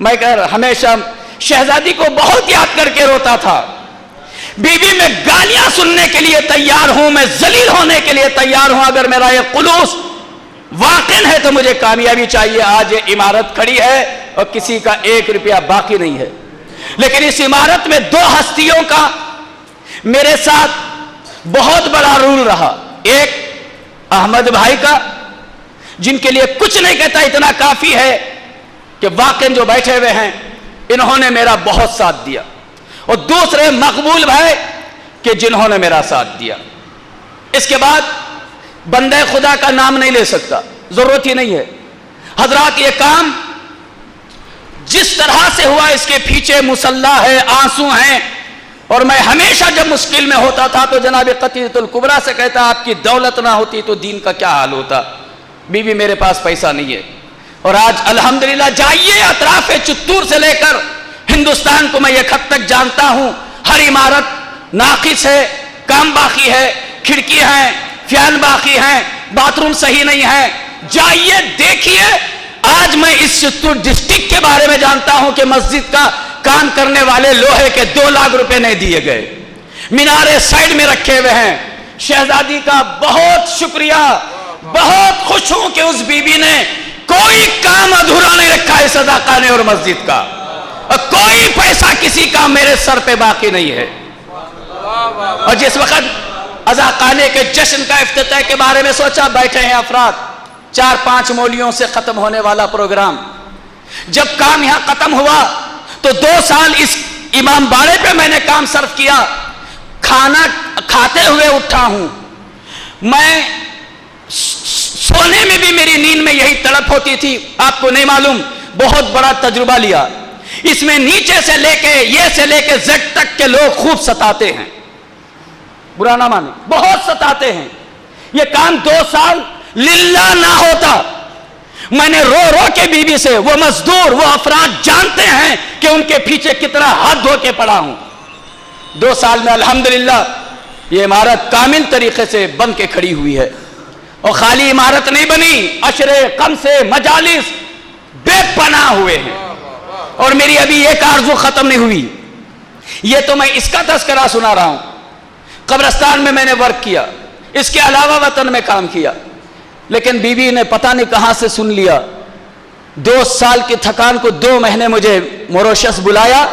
میں ہمیشہ شہزادی کو بہت یاد کر کے روتا تھا۔ بیوی میں گالیاں سننے کے لیے تیار ہوں، میں ذلیل ہونے کے لیے تیار ہوں، اگر میرا یہ خلوص واقع ہے تو مجھے کامیابی چاہیے۔ آج یہ عمارت کھڑی ہے اور کسی کا 1 روپیہ باقی نہیں ہے، لیکن اس عمارت میں 2 ہستیوں کا میرے ساتھ بہت بڑا رول رہا۔ ایک احمد بھائی کا، جن کے لیے کچھ نہیں کہتا، اتنا کافی ہے کہ واقعی جو بیٹھے ہوئے ہیں انہوں نے میرا بہت ساتھ دیا، اور دوسرے مقبول بھائی کہ جنہوں نے میرا ساتھ دیا۔ اس کے بعد بندہ خدا کا نام نہیں لے سکتا، ضرورت ہی نہیں ہے۔ حضرات یہ کام جس طرح سے ہوا اس کے پیچھے مسلح ہے، آنسو ہیں، اور میں ہمیشہ جب مشکل میں ہوتا تھا تو جناب قطیعۃ الکبریٰ سے کہتا آپ کی دولت نہ ہوتی تو دین کا کیا حال ہوتا۔ بیوی میرے پاس پیسہ نہیں ہے، اور آج الحمدللہ جائیے اطراف چتور سے لے کر ہندوستان کو میں یہ خط تک جانتا ہوں، ہر عمارت ناقص ہے، کام باقی ہے، کھڑکی ہیں، فیان باقی ہیں، باتھ روم صحیح نہیں ہے۔ جائیے دیکھیے، آج میں اس چتور ڈسٹرکٹ کے بارے میں جانتا ہوں کہ مسجد کا کام کرنے والے لوہے کے 2 لاکھ روپے نہیں دیے گئے، مینارے سائڈ میں رکھے ہوئے ہیں۔ شہزادی کا بہت شکریہ، بہت خوش ہوں کہ اس بی بی نے کوئی کام ادھورا نہیں رکھا اس عزاخانے اور مسجد کا، اور کوئی پیسہ کسی کا میرے سر پہ باقی نہیں ہے۔ اور جس وقت عزاخانے کے جشن کا افتتاح کے بارے میں سوچا، بیٹھے ہیں افراد، 4-5 مولیوں سے ختم ہونے والا پروگرام، جب کام یہاں ختم ہوا تو 2 سال اس امام باڑے پہ میں نے کام صرف کیا۔ کھانا کھاتے ہوئے اٹھا ہوں میں، سونے میں بھی میری نیند میں یہی تڑپ ہوتی تھی۔ آپ کو نہیں معلوم، بہت بڑا تجربہ لیا اس میں، نیچے سے لے کے یہ سے لے کے زد تک کے لوگ خوب ستاتے ہیں، برا نہ مانے، بہت ستاتے ہیں۔ یہ کام 2 سال للہ نہ ہوتا، میں نے رو رو کے بیوی سے، وہ مزدور، وہ افراد جانتے ہیں کہ ان کے پیچھے کتنا ہاتھ دھو کے پڑا ہوں۔ 2 سال میں الحمدللہ یہ عمارت کامل طریقے سے بن کے کھڑی ہوئی ہے، اور خالی عمارت نہیں بنی، عشرے قم سے مجالس بے پناہ ہوئے ہیں، اور میری ابھی ایک آرزو ختم نہیں ہوئی۔ یہ تو میں اس کا تذکرہ سنا رہا ہوں، قبرستان میں نے ورک کیا، اس کے علاوہ وطن میں کام کیا، لیکن بیوی نے پتہ نہیں کہاں سے سن لیا، 2 سال کی تھکان کو 2 مہینے مجھے موروشس بلایا۔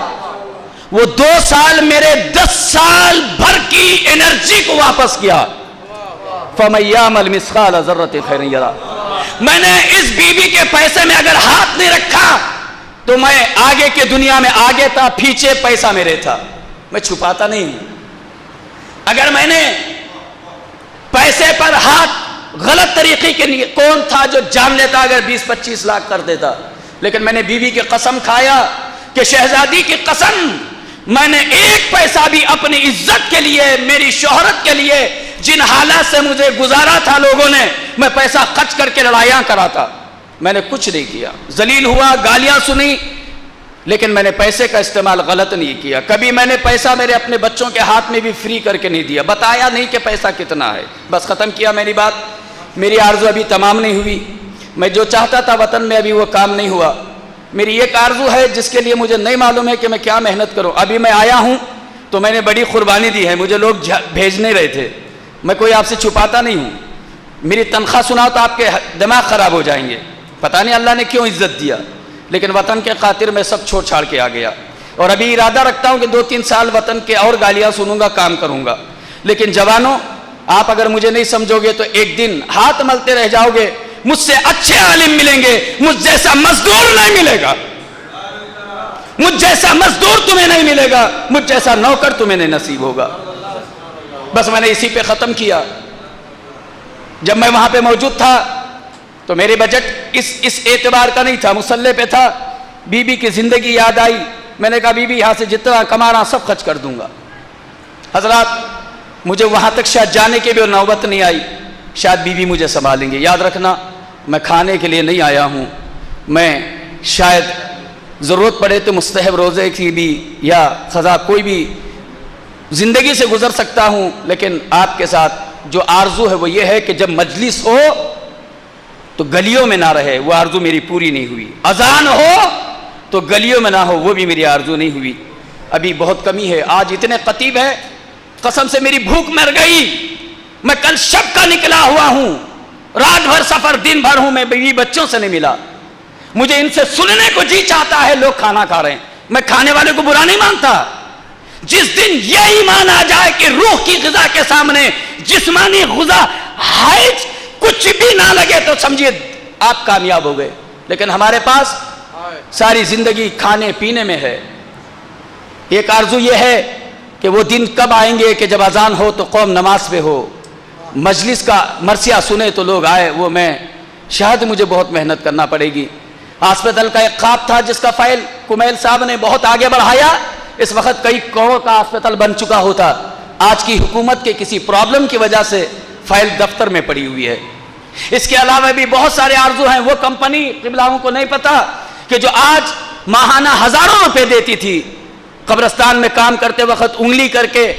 وہ 2 سال میرے 10 سال بھر کی انرجی کو واپس کیا۔ فَمَن يَعْمَلْ مِثْقَالَ ذَرَّةٍ خَيْرًا يَرَهُ۔ میں نے اس بیوی کے پیسے میں اگر ہاتھ نہیں رکھا تو میں آگے کی دنیا میں آگے تھا، پیچھے پیسہ میرے تھا، میں چھپاتا نہیں۔ اگر میں نے پیسے پر ہاتھ غلط طریقے کے لیے، کون تھا جو جان لیتا اگر 20-25 لاکھ کر دیتا، لیکن میں نے بیوی کی قسم کھایا کہ شہزادی کی قسم، میں نے 1 پیسہ بھی اپنی عزت کے لیے، میری شہرت کے لیے، جن حالات سے مجھے گزارا تھا لوگوں نے، میں پیسہ خرچ کر کے لڑائیاں کرا تھا، میں نے کچھ نہیں کیا۔ ذلیل ہوا، گالیاں سنی، لیکن میں نے پیسے کا استعمال غلط نہیں کیا. کبھی میں نے پیسہ میرے اپنے بچوں کے ہاتھ میں بھی فری کر کے نہیں دیا, بتایا نہیں کہ پیسہ کتنا ہے, بس ختم کیا میری بات. میری آرزو ابھی تمام نہیں ہوئی. میں جو چاہتا تھا وطن میں ابھی وہ کام نہیں ہوا. میری ایک آرزو ہے جس کے لیے مجھے نہیں معلوم ہے کہ میں کیا محنت کروں. ابھی میں آیا ہوں تو میں نے بڑی قربانی دی ہے, مجھے لوگ بھیج نہیں رہے تھے. میں کوئی آپ سے چھپاتا نہیں ہوں. میری تنخواہ سنا تو آپ کے دماغ خراب ہو جائیں گے. پتہ نہیں اللہ نے کیوں عزت دیا, لیکن وطن کے خاطر میں سب چھوڑ چھاڑ کے آ گیا. اور ابھی ارادہ رکھتا ہوں کہ 2-3 سال وطن کے اور گالیاں سنوں گا, کام کروں گا. لیکن جوانوں, آپ اگر مجھے نہیں سمجھو گے تو ایک دن ہاتھ ملتے رہ جاؤ گے. مجھ سے اچھے عالم ملیں گے, مجھ جیسا مزدور نہیں ملے گا. مجھ جیسا مزدور تمہیں نہیں ملے گا, مجھ جیسا نوکر تمہیں نہیں نصیب ہوگا. بس میں نے اسی پہ ختم کیا. جب میں وہاں پہ موجود تھا تو میرے بجٹ اس اعتبار کا نہیں تھا, مسلح پہ تھا. بی بی کی زندگی یاد آئی. میں نے کہا بی بی یہاں سے جتنا کمانا سب خرچ کر دوں گا. حضرات, مجھے وہاں تک شاید جانے کی بھی نوبت نہیں آئی. شاید بی بی مجھے سنبھالیں گے. یاد رکھنا, میں کھانے کے لیے نہیں آیا ہوں. میں شاید ضرورت پڑے تو مستحب روزے کی بھی یا قضا کوئی بھی زندگی سے گزر سکتا ہوں. لیکن آپ کے ساتھ جو آرزو ہے وہ یہ ہے کہ جب مجلس ہو تو گلیوں میں نہ رہے. وہ آرزو میری پوری نہیں ہوئی. اذان ہو تو گلیوں میں نہ ہو, وہ بھی میری آرزو نہیں ہوئی. ابھی بہت کمی ہے. آج اتنے خطیب ہے, قسم سے میری بھوک مر گئی. میں کل شب کا نکلا ہوا ہوں, رات بھر سفر, دن بھر ہوں. میں بیوی بچوں سے نہیں ملا. مجھے ان سے سننے کو جی چاہتا ہے لوگ کھانا کھا رہے ہیں. میں کھانے والے کو برا نہیں مانتا. جس دن یہ ایمان آ جائے کہ روح کی غذا کے سامنے جسمانی غذا حائج کچھ بھی نہ لگے تو سمجھیے آپ کامیاب ہو گئے. لیکن ہمارے پاس ساری زندگی کھانے پینے میں ہے. ایک آرزو یہ ہے کہ وہ دن کب آئیں گے کہ جب اذان ہو تو قوم نماز پہ ہو, مجلس کا مرثیہ سنے تو لوگ آئے. وہ میں شاید مجھے بہت محنت کرنا پڑے گی. ہاسپٹل کا ایک خواب تھا جس کا فائل کمیل صاحب نے بہت آگے بڑھایا. اس وقت کئی کروڑ کا ہاسپٹل بن چکا ہوتا. آج کی حکومت کے کسی پرابلم کی وجہ سے فائل دفتر میں پڑی ہوئی ہے. اس کے علاوہ بھی بہت سارے آرزو ہیں. وہ کمپنی قبلاؤں کو نہیں پتا کہ جو آج ماہانہ ہزاروں روپے دیتی تھی, قبرستان میں کام کرتے وقت انگلی کر کے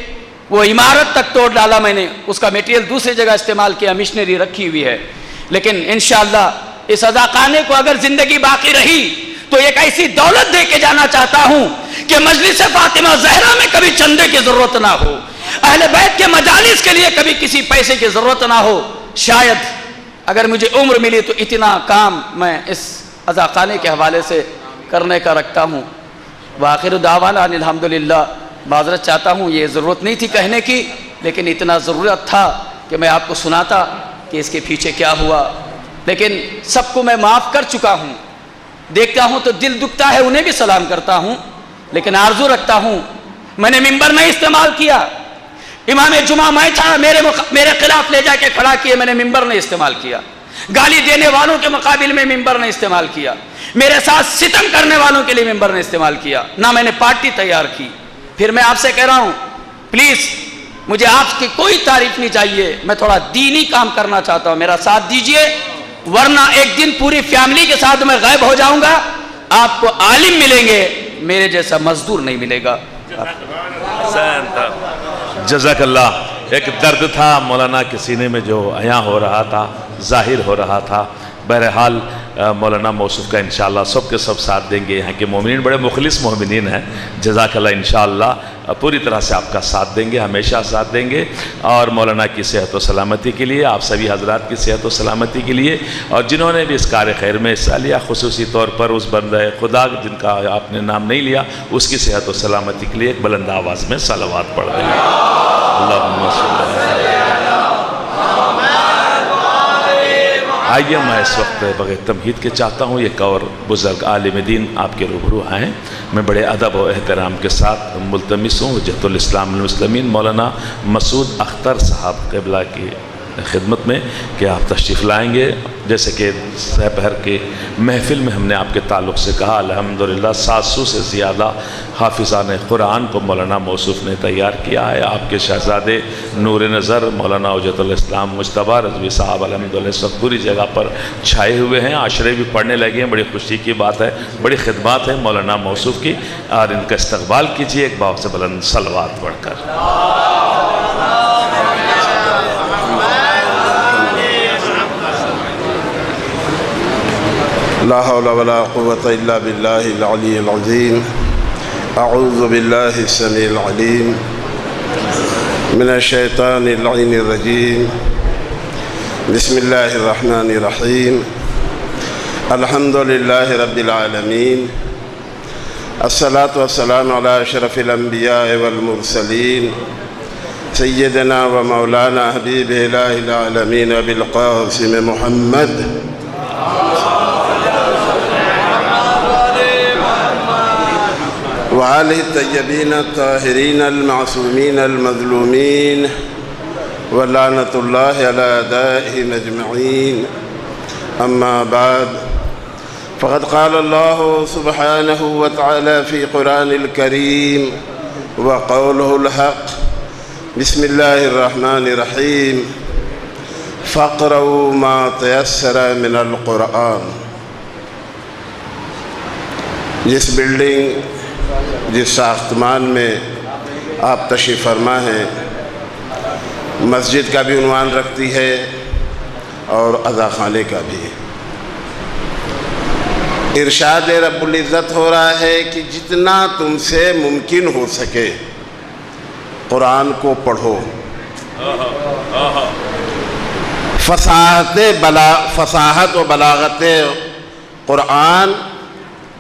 وہ عمارت تک توڑ ڈالا. میں نے اس کا میٹیریل دوسری جگہ استعمال کیا, مشنری رکھی ہوئی ہے. لیکن انشاءاللہ اس عزاخانے کو اگر زندگی باقی رہی تو ایک ایسی دولت دے کے جانا چاہتا ہوں کہ مجلس فاطمہ زہرا میں کبھی چندے کی ضرورت نہ ہو, اہل بیت کے مجالس کے لیے کبھی کسی پیسے کی ضرورت نہ ہو. شاید اگر مجھے عمر ملی تو اتنا کام میں اس عزاخانے کے حوالے سے کرنے کا رکھتا ہوں. وآخر دعوانا ان الحمدللہ. معذرت چاہتا ہوں, یہ ضرورت نہیں تھی کہنے کی, لیکن اتنا ضرورت تھا کہ میں آپ کو سناتا کہ اس کے پیچھے کیا ہوا. لیکن سب کو میں معاف کر چکا ہوں. دیکھتا ہوں تو دل دکھتا ہے, انہیں بھی سلام کرتا ہوں. لیکن آرزو رکھتا ہوں, میں نے ممبر نہیں استعمال کیا. امام جمعہ میں تھا, میرے خلاف لے جا کے کھڑا کیے, میں نے ممبر نہیں استعمال کیا. گالی دینے والوں کے مقابل میں ممبر نہیں استعمال کیا. میرے ساتھ ستم کرنے والوں کے لیے ممبر نہیں استعمال کیا. نہ میں نے پارٹی تیار کی. پھر میں آپ سے کہہ رہا ہوں, پلیز مجھے آپ کی کوئی تعریف نہیں چاہیے. میں تھوڑا دینی کام کرنا چاہتا ہوں, میرا ساتھ دیجئے, ورنہ ایک دن پوری فیملی کے ساتھ میں غائب ہو جاؤں گا. آپ کو عالم ملیں گے, میرے جیسا مزدور نہیں ملے گا.
جزاک اللہ. ایک درد تھا مولانا کے سینے میں جو عیاں ہو رہا تھا, ظاہر ہو رہا تھا. بہرحال مولانا موصوف کا انشاءاللہ سب کے سب ساتھ دیں گے. یہاں کے مومنین بڑے مخلص مومنین ہیں. جزاک اللہ. انشاءاللہ پوری طرح سے آپ کا ساتھ دیں گے, ہمیشہ ساتھ دیں گے. اور مولانا کی صحت و سلامتی کے لیے, آپ سبھی حضرات کی صحت و سلامتی کے لیے, اور جنہوں نے بھی اس کار خیر میں حصہ لیا, خصوصی طور پر اس بندہ خدا جن کا آپ نے نام نہیں لیا, اس کی صحت و سلامتی کے لیے ایک بلند آواز میں صلوات پڑھ رہے ہیں. اللہم صلی اللہ علیہ. آئیے میں اس وقت بغیر تمہید کے چاہتا ہوں ایک اور بزرگ عالم دین آپ کے روبرو آئیں. میں بڑے ادب و احترام کے ساتھ ملتمس ہوں حجت الاسلام المسلمین مولانا مسعود اختر صاحب قبلہ کی خدمت میں کہ آپ تشریف لائیں گے. جیسے کہ سہ پہر کی محفل میں ہم نے آپ کے تعلق سے کہا، الحمدللہ 700 سے زیادہ حافظان قرآن کو مولانا موصوف نے تیار کیا ہے. آپ کے شہزادے نور نظر مولانا حجت الاسلام مجتبیٰ رضوی صاحب الحمدللہ سب پوری جگہ پر چھائے ہوئے ہیں، عاشرے بھی پڑھنے لگے ہیں. بڑی خوشی کی بات ہے، بڑی خدمات ہیں مولانا موصوف کی، اور ان کا استقبال کیجیے ایک بہت سے بلند صلوات پڑھ کر.
لا حول ولا قوة إلا بالله العلي العظيم. أعوذ بالله السميع العليم من الشيطان اللعين الرجيم. بسم الله الرحمن الرحيم. الحمد لله رب العالمين. الصلاة والسلام على أشرف الأنبياء والمرسلين سيدنا ومولانا حبيب إله العالمين بالقاسم محمد وآله الطيبين الطاهرين المعصومين المظلومين ولعنة الله على أعدائهم أجمعين. أما بعد، فقد قال الله سبحانه وتعالى في قرآن الكريم وقوله الحق. بسم الله الرحمن الرحيم. فاقرؤوا ما تيسر من القرآن. جس بلڈنگ، جس ساختمان میں آپ تشریف فرما ہیں، مسجد کا بھی عنوان رکھتی ہے اور عزا خانے کا بھی. ارشاد رب العزت ہو رہا ہے کہ جتنا تم سے ممکن ہو سکے قرآن کو پڑھو. فصاحت و بلاغت قرآن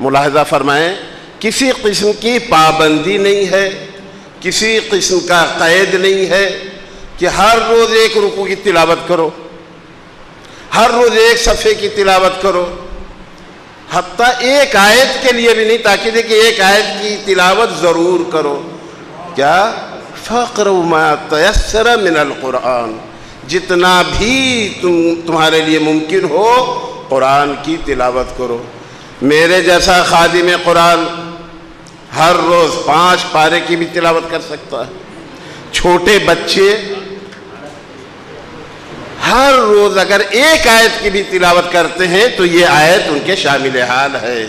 ملاحظہ فرمائیں، کسی قسم کی پابندی نہیں ہے، کسی قسم کا قید نہیں ہے کہ ہر روز ایک رکوع کی تلاوت کرو، ہر روز ایک صفحے کی تلاوت کرو. حتیٰ ایک آیت کے لیے بھی نہیں، تاکہ دیکھیں ایک آیت کی تلاوت ضرور کرو. کیا؟ فَاقْرَؤْا مَا تَيَسَّرَ مِنَ الْقُرْآنِ. جتنا بھی تمہارے لیے ممکن ہو قرآن کی تلاوت کرو. میرے جیسا خادم قرآن ہر روز 5 پارے کی بھی تلاوت کر سکتا ہے. چھوٹے بچے ہر روز اگر ایک آیت کی بھی تلاوت کرتے ہیں تو یہ آیت ان کے شامل حال ہے.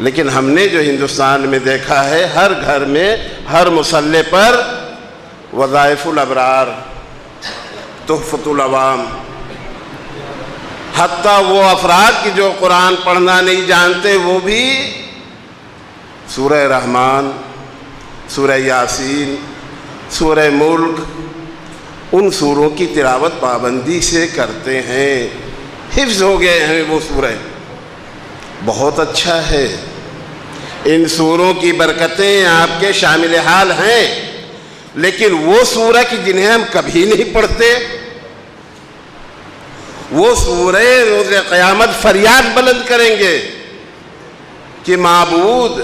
لیکن ہم نے جو ہندوستان میں دیکھا ہے، ہر گھر میں ہر مصلے پر وظائف الابرار، تحفۃ العوام، حتیٰ وہ افراد کی جو قرآن پڑھنا نہیں جانتے وہ بھی سورہ رحمان، سورہ یاسین، سورہ ملک، ان سوروں کی تلاوت پابندی سے کرتے ہیں. حفظ ہو گئے ہیں وہ سورہ. بہت اچھا ہے، ان سوروں کی برکتیں آپ کے شامل حال ہیں. لیکن وہ سورہ کی جنہیں ہم کبھی نہیں پڑھتے، وہ سورہ روز قیامت فریاد بلند کریں گے کہ معبود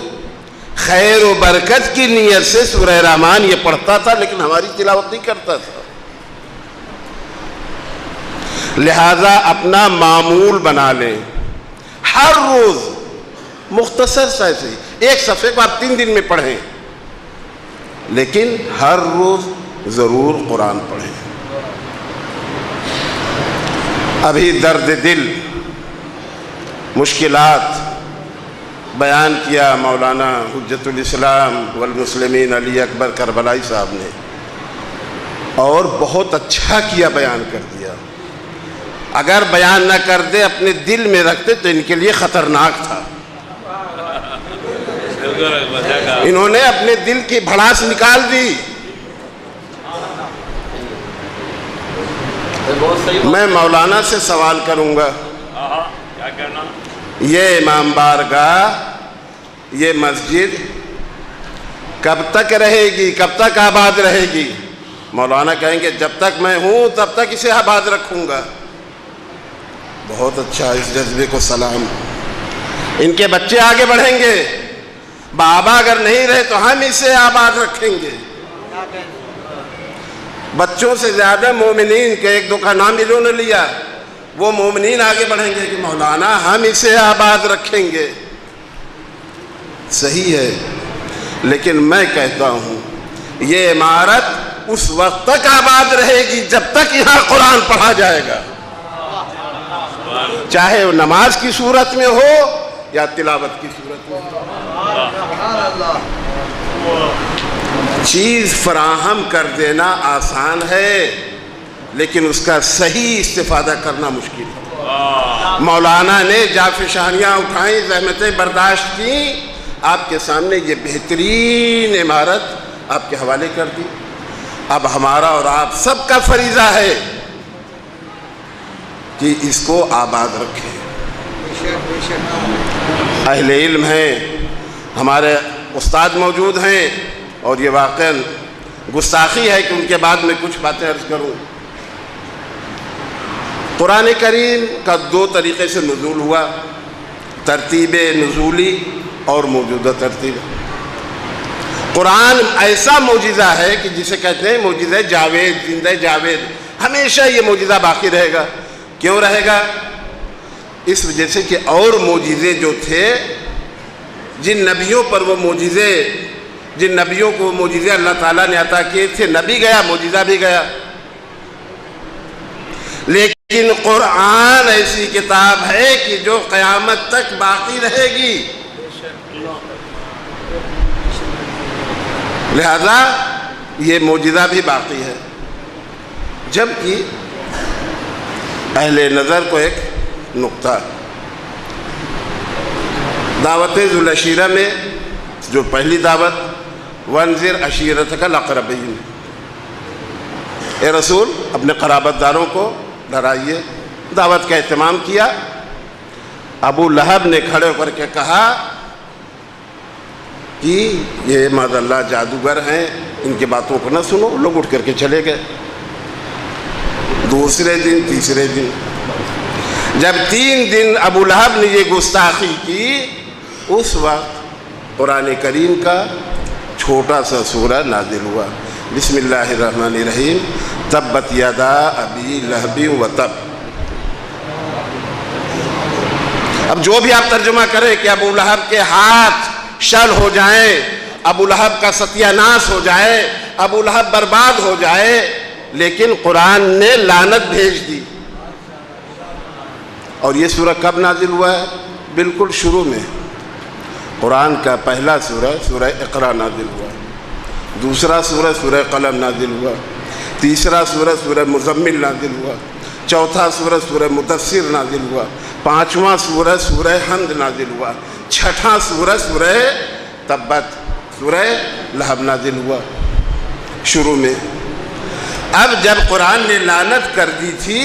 خیر و برکت کی نیت سے سورہ رحمان یہ پڑھتا تھا لیکن ہماری تلاوت نہیں کرتا تھا. لہذا اپنا معمول بنا لیں، ہر روز مختصر سا ایسے ہی ایک صفحے کو آپ 3 دن میں پڑھیں، لیکن ہر روز ضرور قرآن پڑھیں. ابھی درد دل، مشکلات بیان کیا مولانا حجت الاسلام والمسلمین علی اکبر کربلائی صاحب نے، اور بہت اچھا کیا، بیان کر دیا. اگر بیان نہ کرتے، اپنے دل میں رکھتے تو ان کے لیے خطرناک تھا. انہوں نے اپنے دل کی بھڑاس نکال دی. میں مولانا سے سوال کروں گا، یہ امام بارگاہ، یہ مسجد کب تک رہے گی، کب تک آباد رہے گی؟ مولانا کہیں گے جب تک میں ہوں تب تک اسے آباد رکھوں گا. بہت اچھا، اس جذبے کو سلام. ان کے بچے آگے بڑھیں گے، بابا اگر نہیں رہے تو ہم اسے آباد رکھیں گے.
بچوں سے زیادہ مومنین کے ایک دو کا نام انہوں نے لیا، وہ مومنین آگے بڑھیں گے کہ مولانا ہم اسے آباد رکھیں گے. صحیح ہے، لیکن میں کہتا ہوں یہ عمارت اس وقت تک آباد رہے گی جب تک یہاں قرآن پڑھا جائے گا، چاہے وہ نماز کی صورت میں ہو یا تلاوت کی صورت میں ہو. چیز فراہم کر دینا آسان ہے، لیکن اس کا صحیح استفادہ کرنا مشکل ہے. مولانا نے جافشانیاں اٹھائیں، زحمتیں برداشت کی، آپ کے سامنے یہ بہترین عمارت آپ کے حوالے کر دی. اب ہمارا اور آپ سب کا فریضہ ہے کہ اس کو آباد رکھیں. اہل علم ہیں، ہمارے استاد موجود ہیں، اور یہ واقعاً گستاخی ہے کہ ان کے بعد میں کچھ باتیں عرض کروں. قرآن کریم کا دو طریقے سے نزول ہوا، ترتیب نزولی اور موجودہ ترتیب. قرآن ایسا معجزہ ہے کہ جسے کہتے ہیں معجزہ جاوید، زندہ جاوید، ہمیشہ یہ معجزہ باقی رہے گا. کیوں رہے گا؟ اس وجہ سے کہ اور معجزے جو تھے، جن نبیوں پر وہ معجزے، جن نبیوں کو معجزے اللہ تعالیٰ نے عطا کیے تھے، نبی گیا معجزہ بھی گیا. لیکن قرآن ایسی کتاب ہے کہ جو قیامت تک باقی رہے گی. لہذا یہ معجزہ بھی باقی ہے. جبکہ اہل نظر کو ایک نقطہ، دعوت ذو العشیرہ میں جو پہلی دعوت، وانذر عشیرتک الاقربین، اے رسول اپنے قرابت داروں کو ڈرائیے. دعوت کا اہتمام کیا. ابو لہب نے کھڑے ہو کر کے کہا کہ یہ معاذ اللہ جادوگر ہیں، ان کی باتوں کو نہ سنو. لوگ اٹھ کر کے چلے گئے. دوسرے دن، تیسرے دن، جب 3 دن ابو لہب نے یہ گستاخی کی، اس وقت قرآن کریم کا چھوٹا سا سورہ نازل ہوا. بسم اللہ الرحمن الرحیم، تبت یدا ابی لہب وتب. اب جو بھی آپ ترجمہ کریں کہ ابو لہب کے ہاتھ شل ہو جائیں، ابو لہب کا ستیہ ناش ہو جائے، ابو لہب برباد ہو جائے، لیکن قرآن نے لعنت بھیج دی. اور یہ سورہ کب نازل ہوا ہے؟ بالکل شروع میں. قرآن کا پہلا سورہ سورہ اقرا نازل ہوا، دوسرا سورہ سورہ قلم نازل ہوا، تیسرا سورہ سورہ مزمل نازل ہوا، چوتھا سورہ سورہ مدثر نازل ہوا، پانچواں سورہ سورہ حمد نازل ہوا، چھٹا سورہ سورہ تبت سورہ لہب نازل ہوا شروع میں. اب جب قرآن نے لعنت کر دی تھی،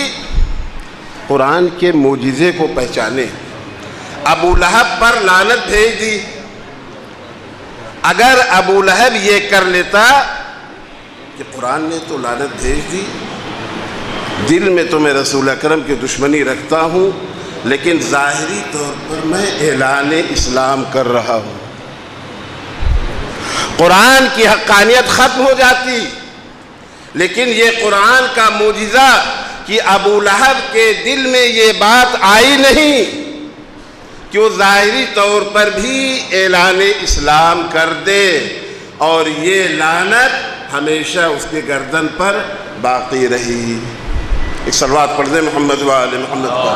قرآن کے معجزے کو پہچانے، ابو لہب پر لعنت بھیج دی. اگر ابو لہب یہ کر لیتا کہ قرآن نے تو لعنت بھیج دی، دل میں تو میں رسول اکرم کی دشمنی رکھتا ہوں، لیکن ظاہری طور پر میں اعلان اسلام کر رہا ہوں، قرآن کی حقانیت ختم ہو جاتی. لیکن یہ قرآن کا معجزہ کہ ابو لہب کے دل میں یہ بات آئی نہیں کہ وہ ظاہری طور پر بھی اعلان اسلام کر دے، اور یہ لعنت ہمیشہ اس کے گردن پر باقی رہی. ایک صلوات پڑھ دیں محمد و آل محمد پر.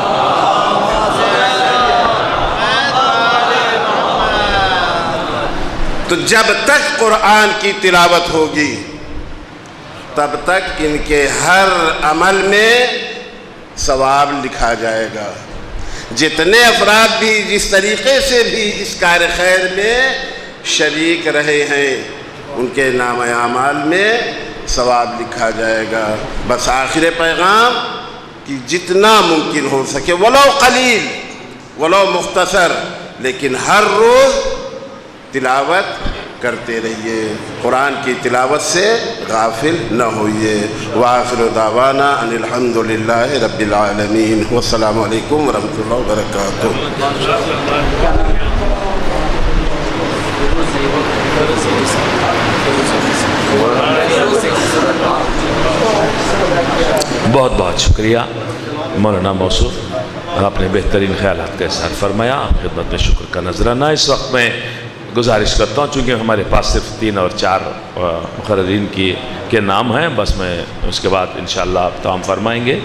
تو جب تک قرآن کی تلاوت ہوگی، تب تک ان کے ہر عمل میں ثواب لکھا جائے گا. جتنے افراد بھی جس طریقے سے بھی اس کار خیر میں شریک رہے ہیں، ان کے نام اعمال میں ثواب لکھا جائے گا. بس آخر پیغام کہ جتنا ممکن ہو سکے، ولو قلیل ولو مختصر، لیکن ہر روز تلاوت کرتے رہیے. قرآن کی تلاوت سے غافل نہ ہوئیے. وآخر دعوانا ان الحمدللہ رب العالمین. والسلام علیکم ورحمۃ اللہ وبرکاتہ.
بہت بہت شکریہ مولانا موصوف، آپ نے بہترین خیالات کا اظہار فرمایا، آپ خدمت میں شکر کا نذرانہ۔ اس وقت میں گزارش کرتا ہوں، چونکہ ہمارے پاس صرف 3 اور 4 مقررین کے نام ہیں، بس میں اس کے بعد انشاءاللہ آپ تمام فرمائیں گے۔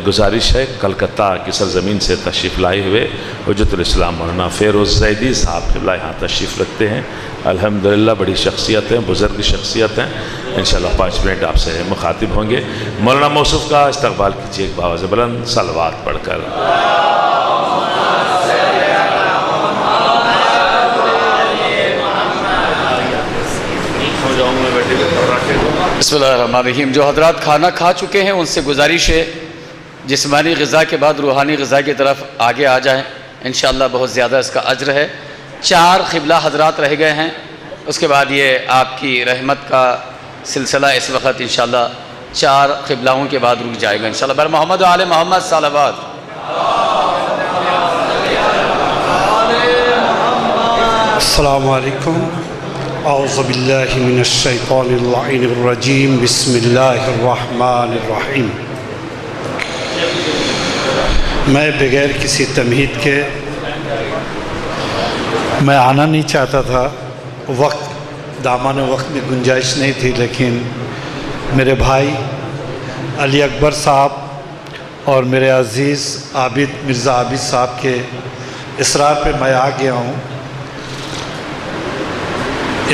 گزارش ہے کلکتہ کی سرزمین سے تشریف لائے ہوئے حجت الاسلام مولانا فیروز زیدی صاحب قبلہ یہاں تشریف رکھتے ہیں، الحمدللہ بڑی شخصیت ہیں، بزرگ شخصیت ہیں، انشاءاللہ 5 منٹ آپ سے مخاطب ہوں گے۔ مولانا موصوف کا استقبال کیجیے ایک باواز بلند صلوات پڑھ کر۔
بسم اللہ الرحمن الرحیم۔ جو حضرات کھانا کھا چکے ہیں ان سے گزارش ہے جسمانی غذا کے بعد روحانی غذا کی طرف آگے آ جائیں، انشاءاللہ بہت زیادہ اس کا اجر ہے۔ 4 قبلہ حضرات رہ گئے ہیں، اس کے بعد یہ آپ کی رحمت کا سلسلہ اس وقت انشاءاللہ 4 قبلاؤں کے بعد رک جائے گا انشاءاللہ۔ بر محمد و آل محمد صلوات۔
السلام علیکم، اعوذ باللہ من الشیطان اللعین الرجیم، بسم اللہ الرحمن الرحیم۔ میں بغیر کسی تمہید کے میں آنا نہیں چاہتا تھا، وقت دامان وقت میں گنجائش نہیں تھی، لیکن میرے بھائی علی اکبر صاحب اور میرے عزیز مرزا عابد صاحب کے اصرار پہ میں آ گیا ہوں۔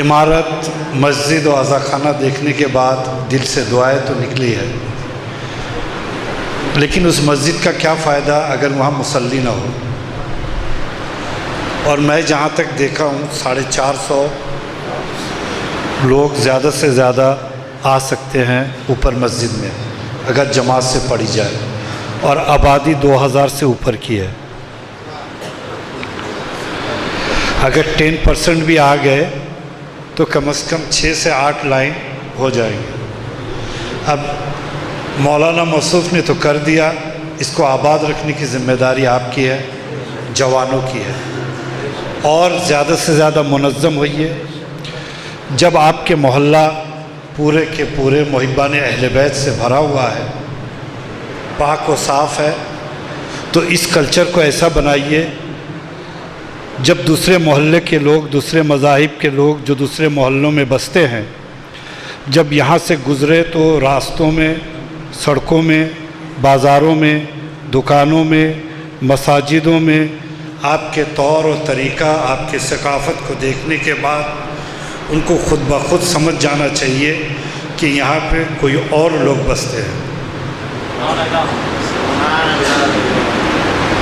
عمارت، مسجد و عزاخانہ دیکھنے کے بعد دل سے دعائیں تو نکلی ہے، لیکن اس مسجد کا کیا فائدہ اگر وہاں مصلی نہ ہو؟ اور میں جہاں تک دیکھا ہوں 450 لوگ زیادہ سے زیادہ آ سکتے ہیں اوپر مسجد میں اگر جماعت سے پڑھی جائے، اور آبادی 2000 سے اوپر کی ہے۔ اگر 10% بھی آ گئے تو کم از کم 6 سے 8 لائن ہو جائیں گے۔ اب مولانا موصوف نے تو کر دیا، اس کو آباد رکھنے کی ذمہ داری آپ کی ہے، جوانوں کی ہے، اور زیادہ سے زیادہ منظم ہوئیے۔ جب آپ کے محلہ پورے کے پورے محبان اہل بیت سے بھرا ہوا ہے، پاک و صاف ہے، تو اس کلچر کو ایسا بنائیے جب دوسرے محلے کے لوگ، دوسرے مذاہب کے لوگ جو دوسرے محلوں میں بستے ہیں، جب یہاں سے گزرے تو راستوں میں، سڑکوں میں، بازاروں میں، دکانوں میں، مساجدوں میں آپ کے طور و طریقہ، آپ کے ثقافت کو دیکھنے کے بعد ان کو خود بخود سمجھ جانا چاہیے کہ یہاں پہ کوئی اور لوگ بستے ہیں۔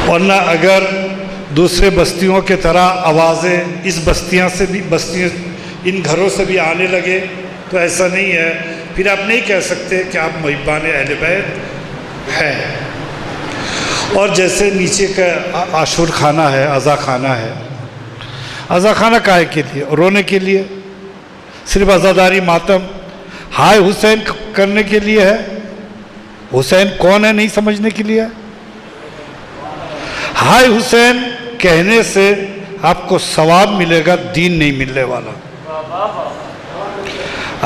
ورنہ اگر دوسرے بستیوں کے طرح آوازیں اس بستیاں ان گھروں سے بھی آنے لگے تو ایسا نہیں ہے، پھر آپ نہیں کہہ سکتے کہ آپ محبان اہل بیت ہیں۔ اور جیسے نیچے کا عاشور خانہ ہے، عزا خانہ ہے، عزا خانہ کائے کے لیے؟ رونے کے لیے، صرف عزاداری ماتم ہائے حسین کرنے کے لیے ہے؟ حسین کون ہے نہیں سمجھنے کے لیے؟ ہائے حسین کہنے سے آپ کو ثواب ملے گا، دین نہیں ملنے والا۔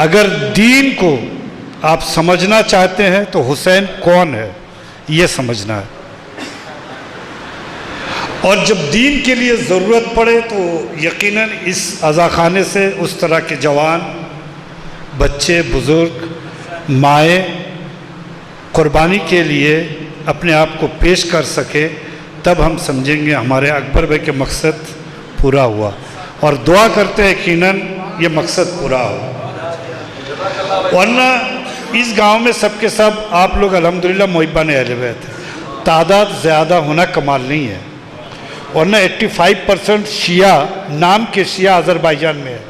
اگر دین کو آپ سمجھنا چاہتے ہیں تو حسین کون ہے یہ سمجھنا ہے، اور جب دین کے لیے ضرورت پڑے تو یقیناً اس عزاخانے سے اس طرح کے جوان، بچے، بزرگ، مائیں قربانی کے لیے اپنے آپ کو پیش کر سکے، تب ہم سمجھیں گے ہمارے اکبر بھائی کے مقصد پورا ہوا، اور دعا کرتے ہیں یقیناً یہ مقصد پورا ہو۔ ورنہ اس گاؤں میں سب کے سب آپ لوگ الحمدللہ محبان اہل بیت ہیں، تعداد زیادہ ہونا کمال نہیں ہے، ورنہ 85% شیعہ، نام کے شیعہ آذربائیجان میں ہے،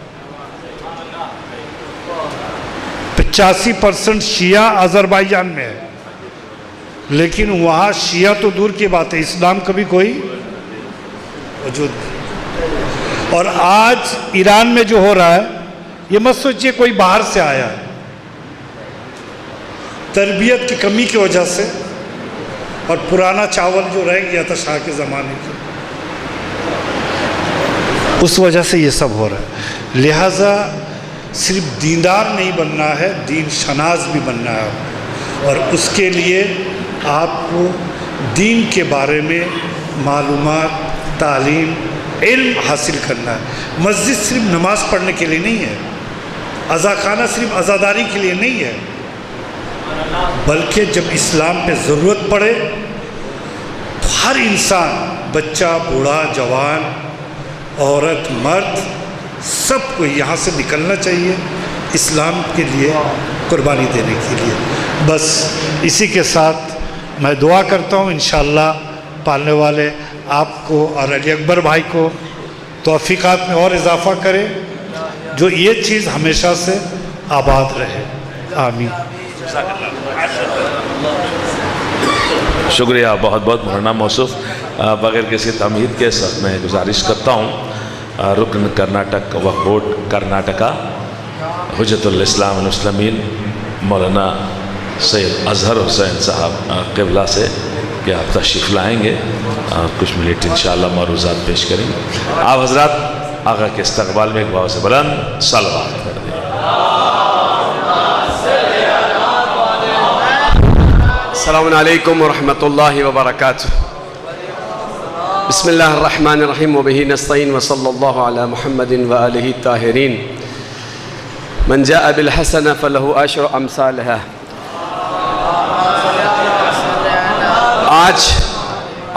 85% شیعہ آذربائیجان میں ہے، لیکن وہاں شیعہ تو دور کی بات ہے، اسلام کا بھی کوئی وجود نہیں۔ اور آج ایران میں جو ہو رہا ہے یہ مت سوچئے کوئی باہر سے آیا ہے، تربیت کی کمی کی وجہ سے اور پرانا چاول جو رہ گیا تھا شاہ کے زمانے کی، اس وجہ سے یہ سب ہو رہا ہے۔ لہٰذا صرف دیندار نہیں بننا ہے، دین شناس بھی بننا ہے۔ اور اس کے لیے آپ کو دین کے بارے میں معلومات، تعلیم، علم حاصل کرنا ہے۔ مسجد صرف نماز پڑھنے کے لیے نہیں ہے، عزاخانہ صرف عزاداری کے لیے نہیں ہے، بلکہ جب اسلام پہ ضرورت پڑے تو ہر انسان، بچہ، بوڑھا، جوان، عورت، مرد، سب کو یہاں سے نکلنا چاہیے اسلام کے لیے قربانی دینے کے لیے۔ بس اسی کے ساتھ میں دعا کرتا ہوں انشاءاللہ پالنے والے آپ کو اور علی اکبر بھائی کو توفیقات میں اور اضافہ کرے، جو یہ چیز ہمیشہ سے آباد رہے، آمین۔
شکریہ بہت بہت مولانا موصوف۔ بغیر کسی تمہید کے ساتھ میں گزارش کرتا ہوں رکن کرناٹک وقف بورڈ کرناٹکا حجت الاسلام والمسلمین مولانا سید اظہر حسین صاحب قبلہ سے کہ آپ تشریف لائیں گے اور کچھ منٹ انشاءاللہ معروضات پیش کریں گے۔ آپ حضرات آقا کے استقبال میں ایک بہت سے بلند صلوات کر دیں۔
السلام علیکم ورحمۃ اللہ وبرکاتہ۔ بسم اللہ الرحمن الرحیم وبہ نستعین وصلی اللہ علی محمد وآلہ الطاہرین۔ من جاء بالحسنہ فلہ عشر امثالہا۔ آج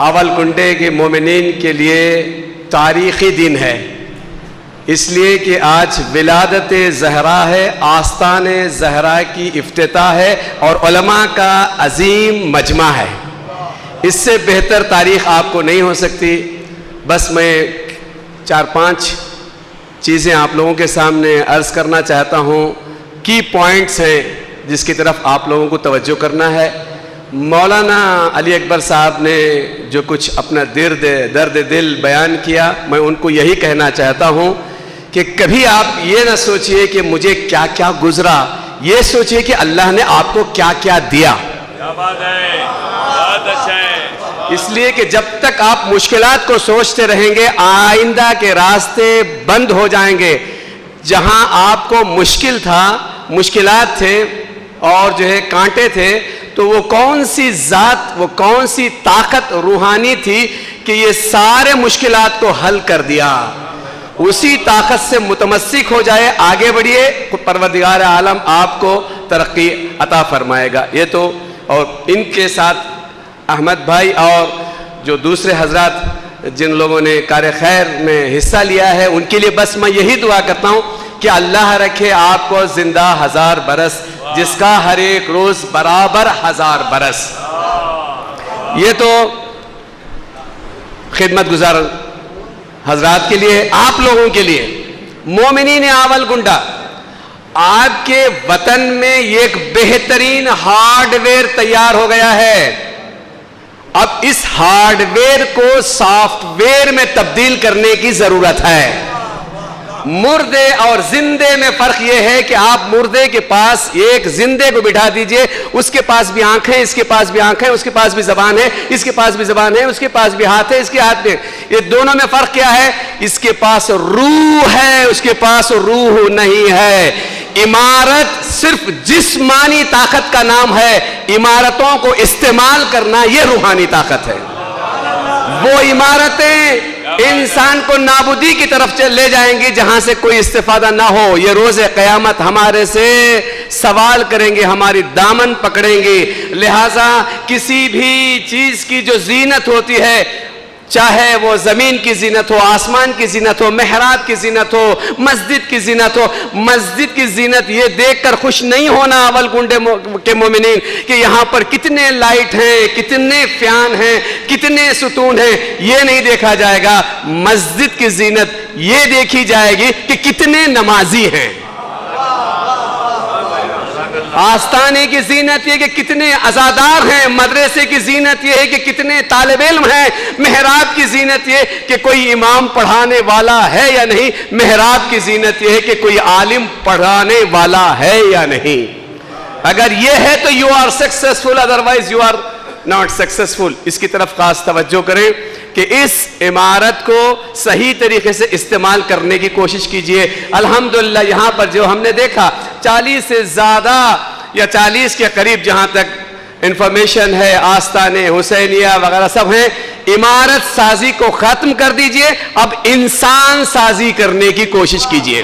آولکنڈے کے مومنین کے لیے تاریخی دن ہے، اس لیے کہ آج ولادت زہرا ہے، آستان زہرا کی افتتاح ہے اور علماء کا عظیم مجمع ہے۔ اس سے بہتر تاریخ آپ کو نہیں ہو سکتی۔ بس میں 4-5 چیزیں آپ لوگوں کے سامنے عرض کرنا چاہتا ہوں، کی پوائنٹس ہیں جس کی طرف آپ لوگوں کو توجہ کرنا ہے۔ مولانا علی اکبر صاحب نے جو کچھ اپنا درد دل بیان کیا، میں ان کو یہی کہنا چاہتا ہوں کہ کبھی آپ یہ نہ سوچئے کہ مجھے کیا کیا گزرا، یہ سوچئے کہ اللہ نے آپ کو کیا کیا دیا۔ اس لیے کہ جب تک آپ مشکلات کو سوچتے رہیں گے، آئندہ کے راستے بند ہو جائیں گے۔ جہاں آپ کو مشکل تھا، مشکلات تھے اور جو ہے کانٹے تھے، تو وہ کون سی ذات، وہ کون سی طاقت روحانی تھی کہ یہ سارے مشکلات کو حل کر دیا؟ اسی طاقت سے متمسک ہو جائے، آگے بڑھیے، پروردگار عالم آپ کو ترقی عطا فرمائے گا۔ یہ تو، اور ان کے ساتھ احمد بھائی اور جو دوسرے حضرات جن لوگوں نے کار خیر میں حصہ لیا ہے، ان کے لیے بس میں یہی دعا کرتا ہوں کہ اللہ رکھے آپ کو زندہ 1000 برس، جس کا ہر ایک روز برابر 1000 برس۔ یہ تو خدمت گزار حضرات کے لیے، آپ لوگوں کے لیے۔ مومنین آولکنڈہ، آپ کے وطن میں ایک بہترین ہارڈ ویئر تیار ہو گیا ہے۔ اب اس ہارڈ ویئر کو سافٹ ویئر میں تبدیل کرنے کی ضرورت ہے۔ مردے اور زندے میں فرق یہ ہے کہ آپ مردے کے پاس ایک زندے کو بٹھا دیجئے، اس کے پاس بھی آنکھیں، اس کے پاس بھی آنکھیں، اس کے پاس بھی زبان ہے، اس کے پاس بھی زبان ہے، اس کے پاس بھی ہاتھ ہے، اس کے ہاتھ میں، یہ دونوں میں فرق کیا ہے؟ اس کے پاس روح ہے، اس کے پاس روح نہیں ہے۔ عمارت صرف جسمانی طاقت کا نام ہے، عمارتوں کو استعمال کرنا یہ روحانی طاقت ہے۔ وہ عمارتیں انسان کو نابودی کی طرف لے جائیں گی جہاں سے کوئی استفادہ نہ ہو۔ یہ روز قیامت ہمارے سے سوال کریں گے، ہماری دامن پکڑیں گے۔ لہٰذا کسی بھی چیز کی جو زینت ہوتی ہے، چاہے وہ زمین کی زینت ہو، آسمان کی زینت ہو، محراب کی زینت ہو، مسجد کی زینت ہو، مسجد کی زینت یہ دیکھ کر خوش نہیں ہونا آولکنڈے کے مومنین کہ یہاں پر کتنے لائٹ ہیں، کتنے فیان ہیں، کتنے ستون ہیں، یہ نہیں دیکھا جائے گا۔ مسجد کی زینت یہ دیکھی جائے گی کہ کتنے نمازی ہیں۔ آستانے کی زینت یہ کہ کتنے عزادار ہیں، مدرسے کی زینت یہ ہے کہ کتنے طالب علم ہیں، محراب کی زینت یہ کہ کوئی امام پڑھانے والا ہے یا نہیں، محراب کی زینت یہ ہے کہ کوئی عالم پڑھانے والا ہے یا نہیں۔ اگر یہ ہے تو you are successful, otherwise you are not successful۔ اس کی طرف خاص توجہ کریں کہ اس عمارت کو صحیح طریقے سے استعمال کرنے کی کوشش کیجئے۔ الحمدللہ یہاں پر جو ہم نے دیکھا 40 سے زیادہ یا 40 کے قریب جہاں تک انفارمیشن ہے آستانے حسینیہ وغیرہ سب ہیں. عمارت سازی کو ختم کر دیجئے, اب انسان سازی کرنے کی کوشش کیجئے.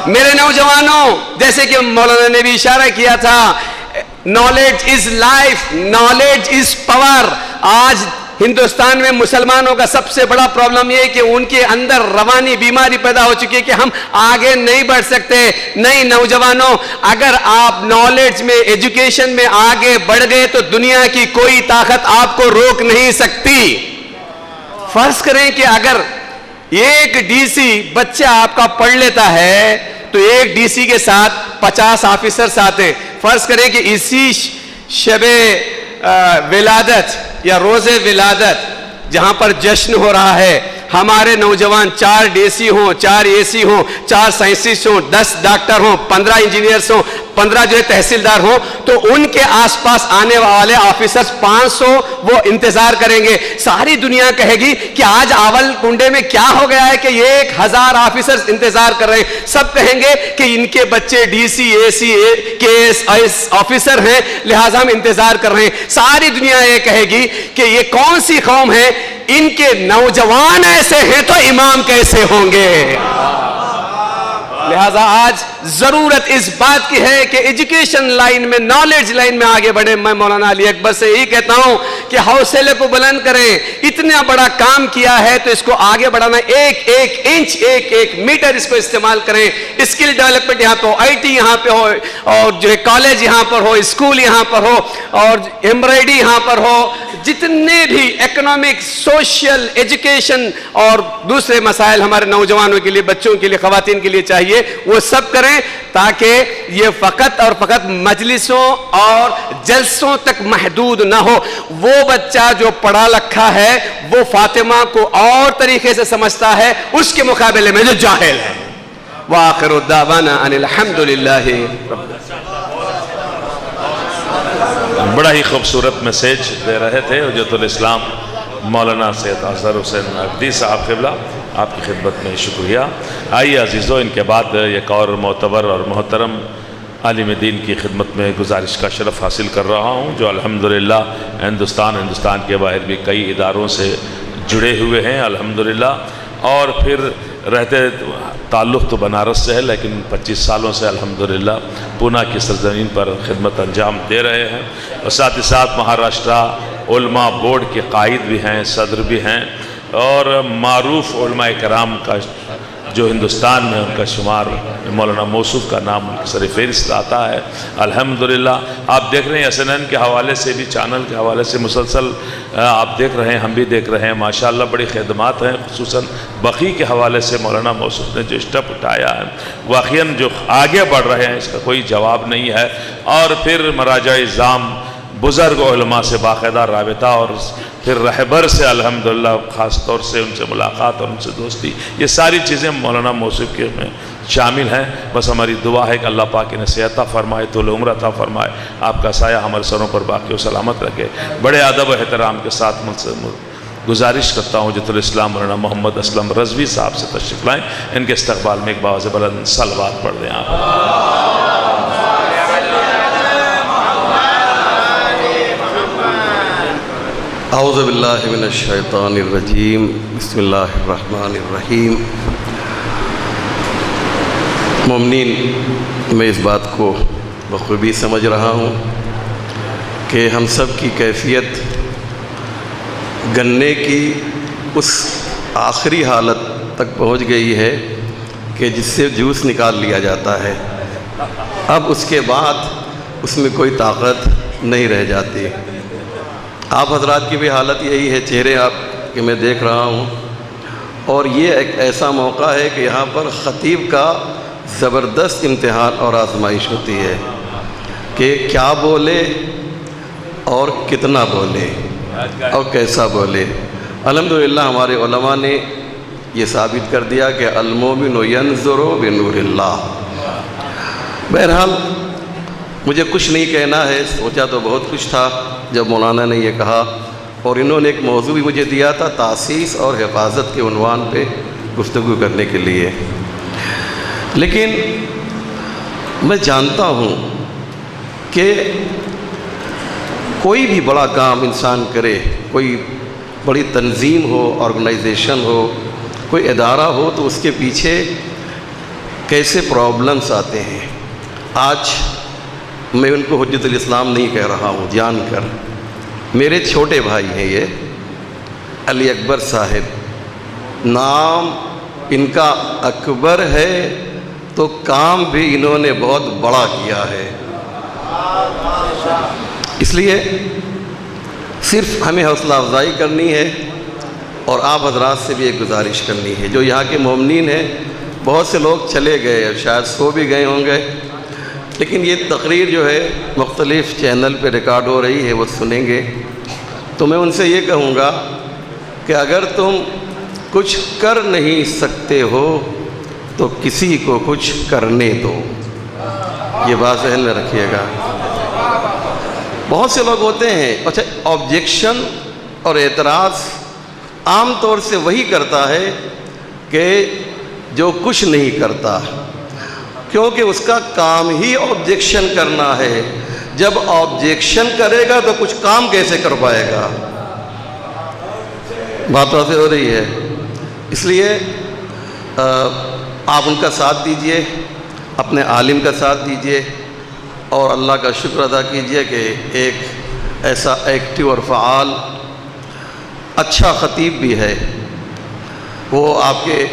میرے نوجوانوں, جیسے کہ مولانا نے بھی اشارہ کیا تھا, knowledge is life, knowledge is power. آج ہندوستان میں مسلمانوں کا سب سے بڑا پرابلم یہ ہے کہ ان کے اندر روانی بیماری پیدا ہو چکی ہے کہ ہم آگے نہیں بڑھ سکتے. نہیں نوجوانوں, اگر آپ نالج میں, ایجوکیشن میں آگے بڑھ گئے تو دنیا کی کوئی طاقت آپ کو روک نہیں سکتی. فرض کریں کہ اگر ایک ڈی سی بچہ آپ کا پڑھ لیتا ہے تو ایک ڈی سی کے ساتھ 50 آفیسرز آتے ہیں. فرض کریں کہ اسی شب ولادت یا روز ولادت جہاں پر جشن ہو رہا ہے, ہمارے نوجوان 4 ڈی سی ہوں, 4 اے سی ہوں, 4 سائنسسٹ ہوں, 10 ڈاکٹر ہوں, 15 انجینئرز ہوں, 15 جو ہے تحصیلدار ہوں, تو ان کے آس پاس آنے والے آفیسرز 500 وہ انتظار کریں گے. ساری دنیا کہے گی کہ آج آول کنڈے میں کیا ہو گیا ہے کہ یہ 1000 آفیسرز انتظار کر رہے ہیں. سب کہیں گے کہ ان کے بچے ڈی سی, اے سی, کے ایس آفیسر ہیں, لہٰذا ہم انتظار کر رہے ہیں. ساری دنیا یہ کہے گی کہ یہ کون سی قوم ہے, ان کے نوجوان ایسے ہیں تو امام کیسے ہوں گے. لہذا آج ضرورت اس بات کی ہے کہ ایجوکیشن لائن میں, نالج لائن میں آگے بڑھیں. میں مولانا علی اکبر سے یہی کہتا ہوں کہ حوصلے کو بلند کریں. اتنا بڑا کام کیا ہے تو اس کو آگے بڑھانا, ایک ایک انچ, ایک ایک میٹر اس کو استعمال کریں. اسکل ڈیولپمنٹ یہاں پہ ہو, آئی ٹی یہاں پہ ہو, اور جو ہے کالج یہاں پر ہو, اسکول یہاں پر ہو, اور ایمبرائڈری یہاں پر ہو. جتنے بھی اکنامک, سوشل, ایجوکیشن اور دوسرے مسائل ہمارے نوجوانوں کے لیے, بچوں کے لیے, خواتین کے لیے چاہیے, وہ سب کریں تاکہ یہ فقط اور فقط مجلسوں اور جلسوں تک محدود نہ ہو. وہ بچہ جو پڑھا لکھا ہے وہ فاطمہ کو اور طریقے سے سمجھتا ہے اس کے مقابلے میں جو جاہل ہے. وآخر دعوانا ان الحمدللہ.
بڑا ہی خوبصورت میسیج دے رہے تھے حجت الاسلام مولانا سید اظہر حسین نقوی صاحب قبلہ. آپ کی خدمت میں شکریہ. آئیے عزیزو, ان کے بعد ایک اور معتبر اور محترم عالم دین کی خدمت میں گزارش کا شرف حاصل کر رہا ہوں, جو الحمدللہ ہندوستان کے باہر بھی کئی اداروں سے جڑے ہوئے ہیں الحمدللہ, اور پھر رہتے تعلق تو بنارس سے ہے لیکن 25 سالوں سے الحمدللہ پونا کی سرزمین پر خدمت انجام دے رہے ہیں, اور ساتھ ہی ساتھ مہاراشٹرا علماء بورڈ کے قائد بھی ہیں, صدر بھی ہیں, اور معروف علماء کرام کا جو ہندوستان میں ان کا شمار, مولانا موصوف کا نام ان کی سر فہرست آتا ہے الحمدللہ. آپ دیکھ رہے ہیں SNN کے حوالے سے بھی, چینل کے حوالے سے مسلسل آپ دیکھ رہے ہیں, ہم بھی دیکھ رہے ہیں, ماشاءاللہ بڑی خدمات ہیں. خصوصاً بقی کے حوالے سے مولانا موصوف نے جو اسٹیپ اٹھایا ہے واقعاً جو آگے بڑھ رہے ہیں اس کا کوئی جواب نہیں ہے. اور پھر مراجع اعظام بزرگ علماء سے باقاعدہ رابطہ, اور پھر رہبر سے الحمدللہ خاص طور سے ان سے ملاقات اور ان سے دوستی, یہ ساری چیزیں مولانا موصوف کے میں شامل ہیں. بس ہماری دعا ہے کہ اللہ پاک انہیں صحت عطا فرمائے, طول عمر عطا فرمائے, آپ کا سایہ ہمارے سروں پر باقی و سلامت رکھے. بڑے ادب و احترام کے ساتھ گزارش کرتا ہوں حجت الاسلام مولانا محمد اسلم رضوی صاحب سے تشریف لائیں. ان کے استقبال میں ایک باوز بلند صلوات پڑھ دیں آپ.
اعوذ باللہ من الشیطان الرجیم. بسم اللہ الرحمن الرحیم. مومنین, میں اس بات کو بخوبی سمجھ رہا ہوں کہ ہم سب کی کیفیت گنے کی اس آخری حالت تک پہنچ گئی ہے کہ جس سے جوس نکال لیا جاتا ہے. اب اس کے بعد اس میں کوئی طاقت نہیں رہ جاتی. آپ حضرات کی بھی حالت یہی ہے, چہرے آپ کے میں دیکھ رہا ہوں, اور یہ ایک ایسا موقع ہے کہ یہاں پر خطیب کا زبردست امتحان اور آزمائش ہوتی ہے کہ کیا بولے اور کتنا بولے اور کیسا بولے. الحمدللہ ہمارے علماء نے یہ ثابت کر دیا کہ المومن ینظر بنور اللہ. بہرحال مجھے کچھ نہیں کہنا ہے, سوچا تو بہت کچھ تھا جب مولانا نے یہ کہا, اور انہوں نے ایک موضوع بھی مجھے دیا تھا تاسیس اور حفاظت کے عنوان پہ گفتگو کرنے کے لیے. لیکن میں جانتا ہوں کہ کوئی بھی بڑا کام انسان کرے، کوئی بڑی تنظیم ہو، آرگنائزیشن ہو، کوئی ادارہ ہو، تو اس کے پیچھے کیسے پرابلمس آتے ہیں۔ آج میں ان کو حجت الاسلام نہیں کہہ رہا ہوں، جان کر، میرے چھوٹے بھائی ہیں یہ علی اکبر صاحب، نام ان کا اکبر ہے تو کام بھی انہوں نے بہت بڑا کیا ہے۔ اس لیے صرف ہمیں حوصلہ افزائی کرنی ہے، اور آپ حضرات سے بھی ایک گزارش کرنی ہے۔ جو یہاں کے مومنین ہیں، بہت سے لوگ چلے گئے، شاید سو بھی گئے ہوں گے، لیکن یہ تقریر جو ہے مختلف چینل پہ ریکارڈ ہو رہی ہے، وہ سنیں گے۔ تو میں ان سے یہ کہوں گا کہ اگر تم کچھ کر نہیں سکتے ہو تو کسی کو کچھ کرنے دو، یہ بات ذہن میں رکھیے گا۔ بہت سے لوگ ہوتے ہیں، اچھا آبجیکشن اور اعتراض عام طور سے وہی کرتا ہے کہ جو کچھ نہیں کرتا، کیونکہ اس کا کام ہی آبجیکشن کرنا ہے۔ جب آبجیکشن کرے گا تو کچھ کام کیسے کر پائے گا؟ بات واضح ہو رہی ہے۔ اس لیے آپ ان کا ساتھ دیجئے، اپنے عالم کا ساتھ دیجئے، اور اللہ کا شکر ادا کیجئے کہ ایک ایسا ایکٹیو اور فعال اچھا خطیب بھی ہے، وہ آپ کے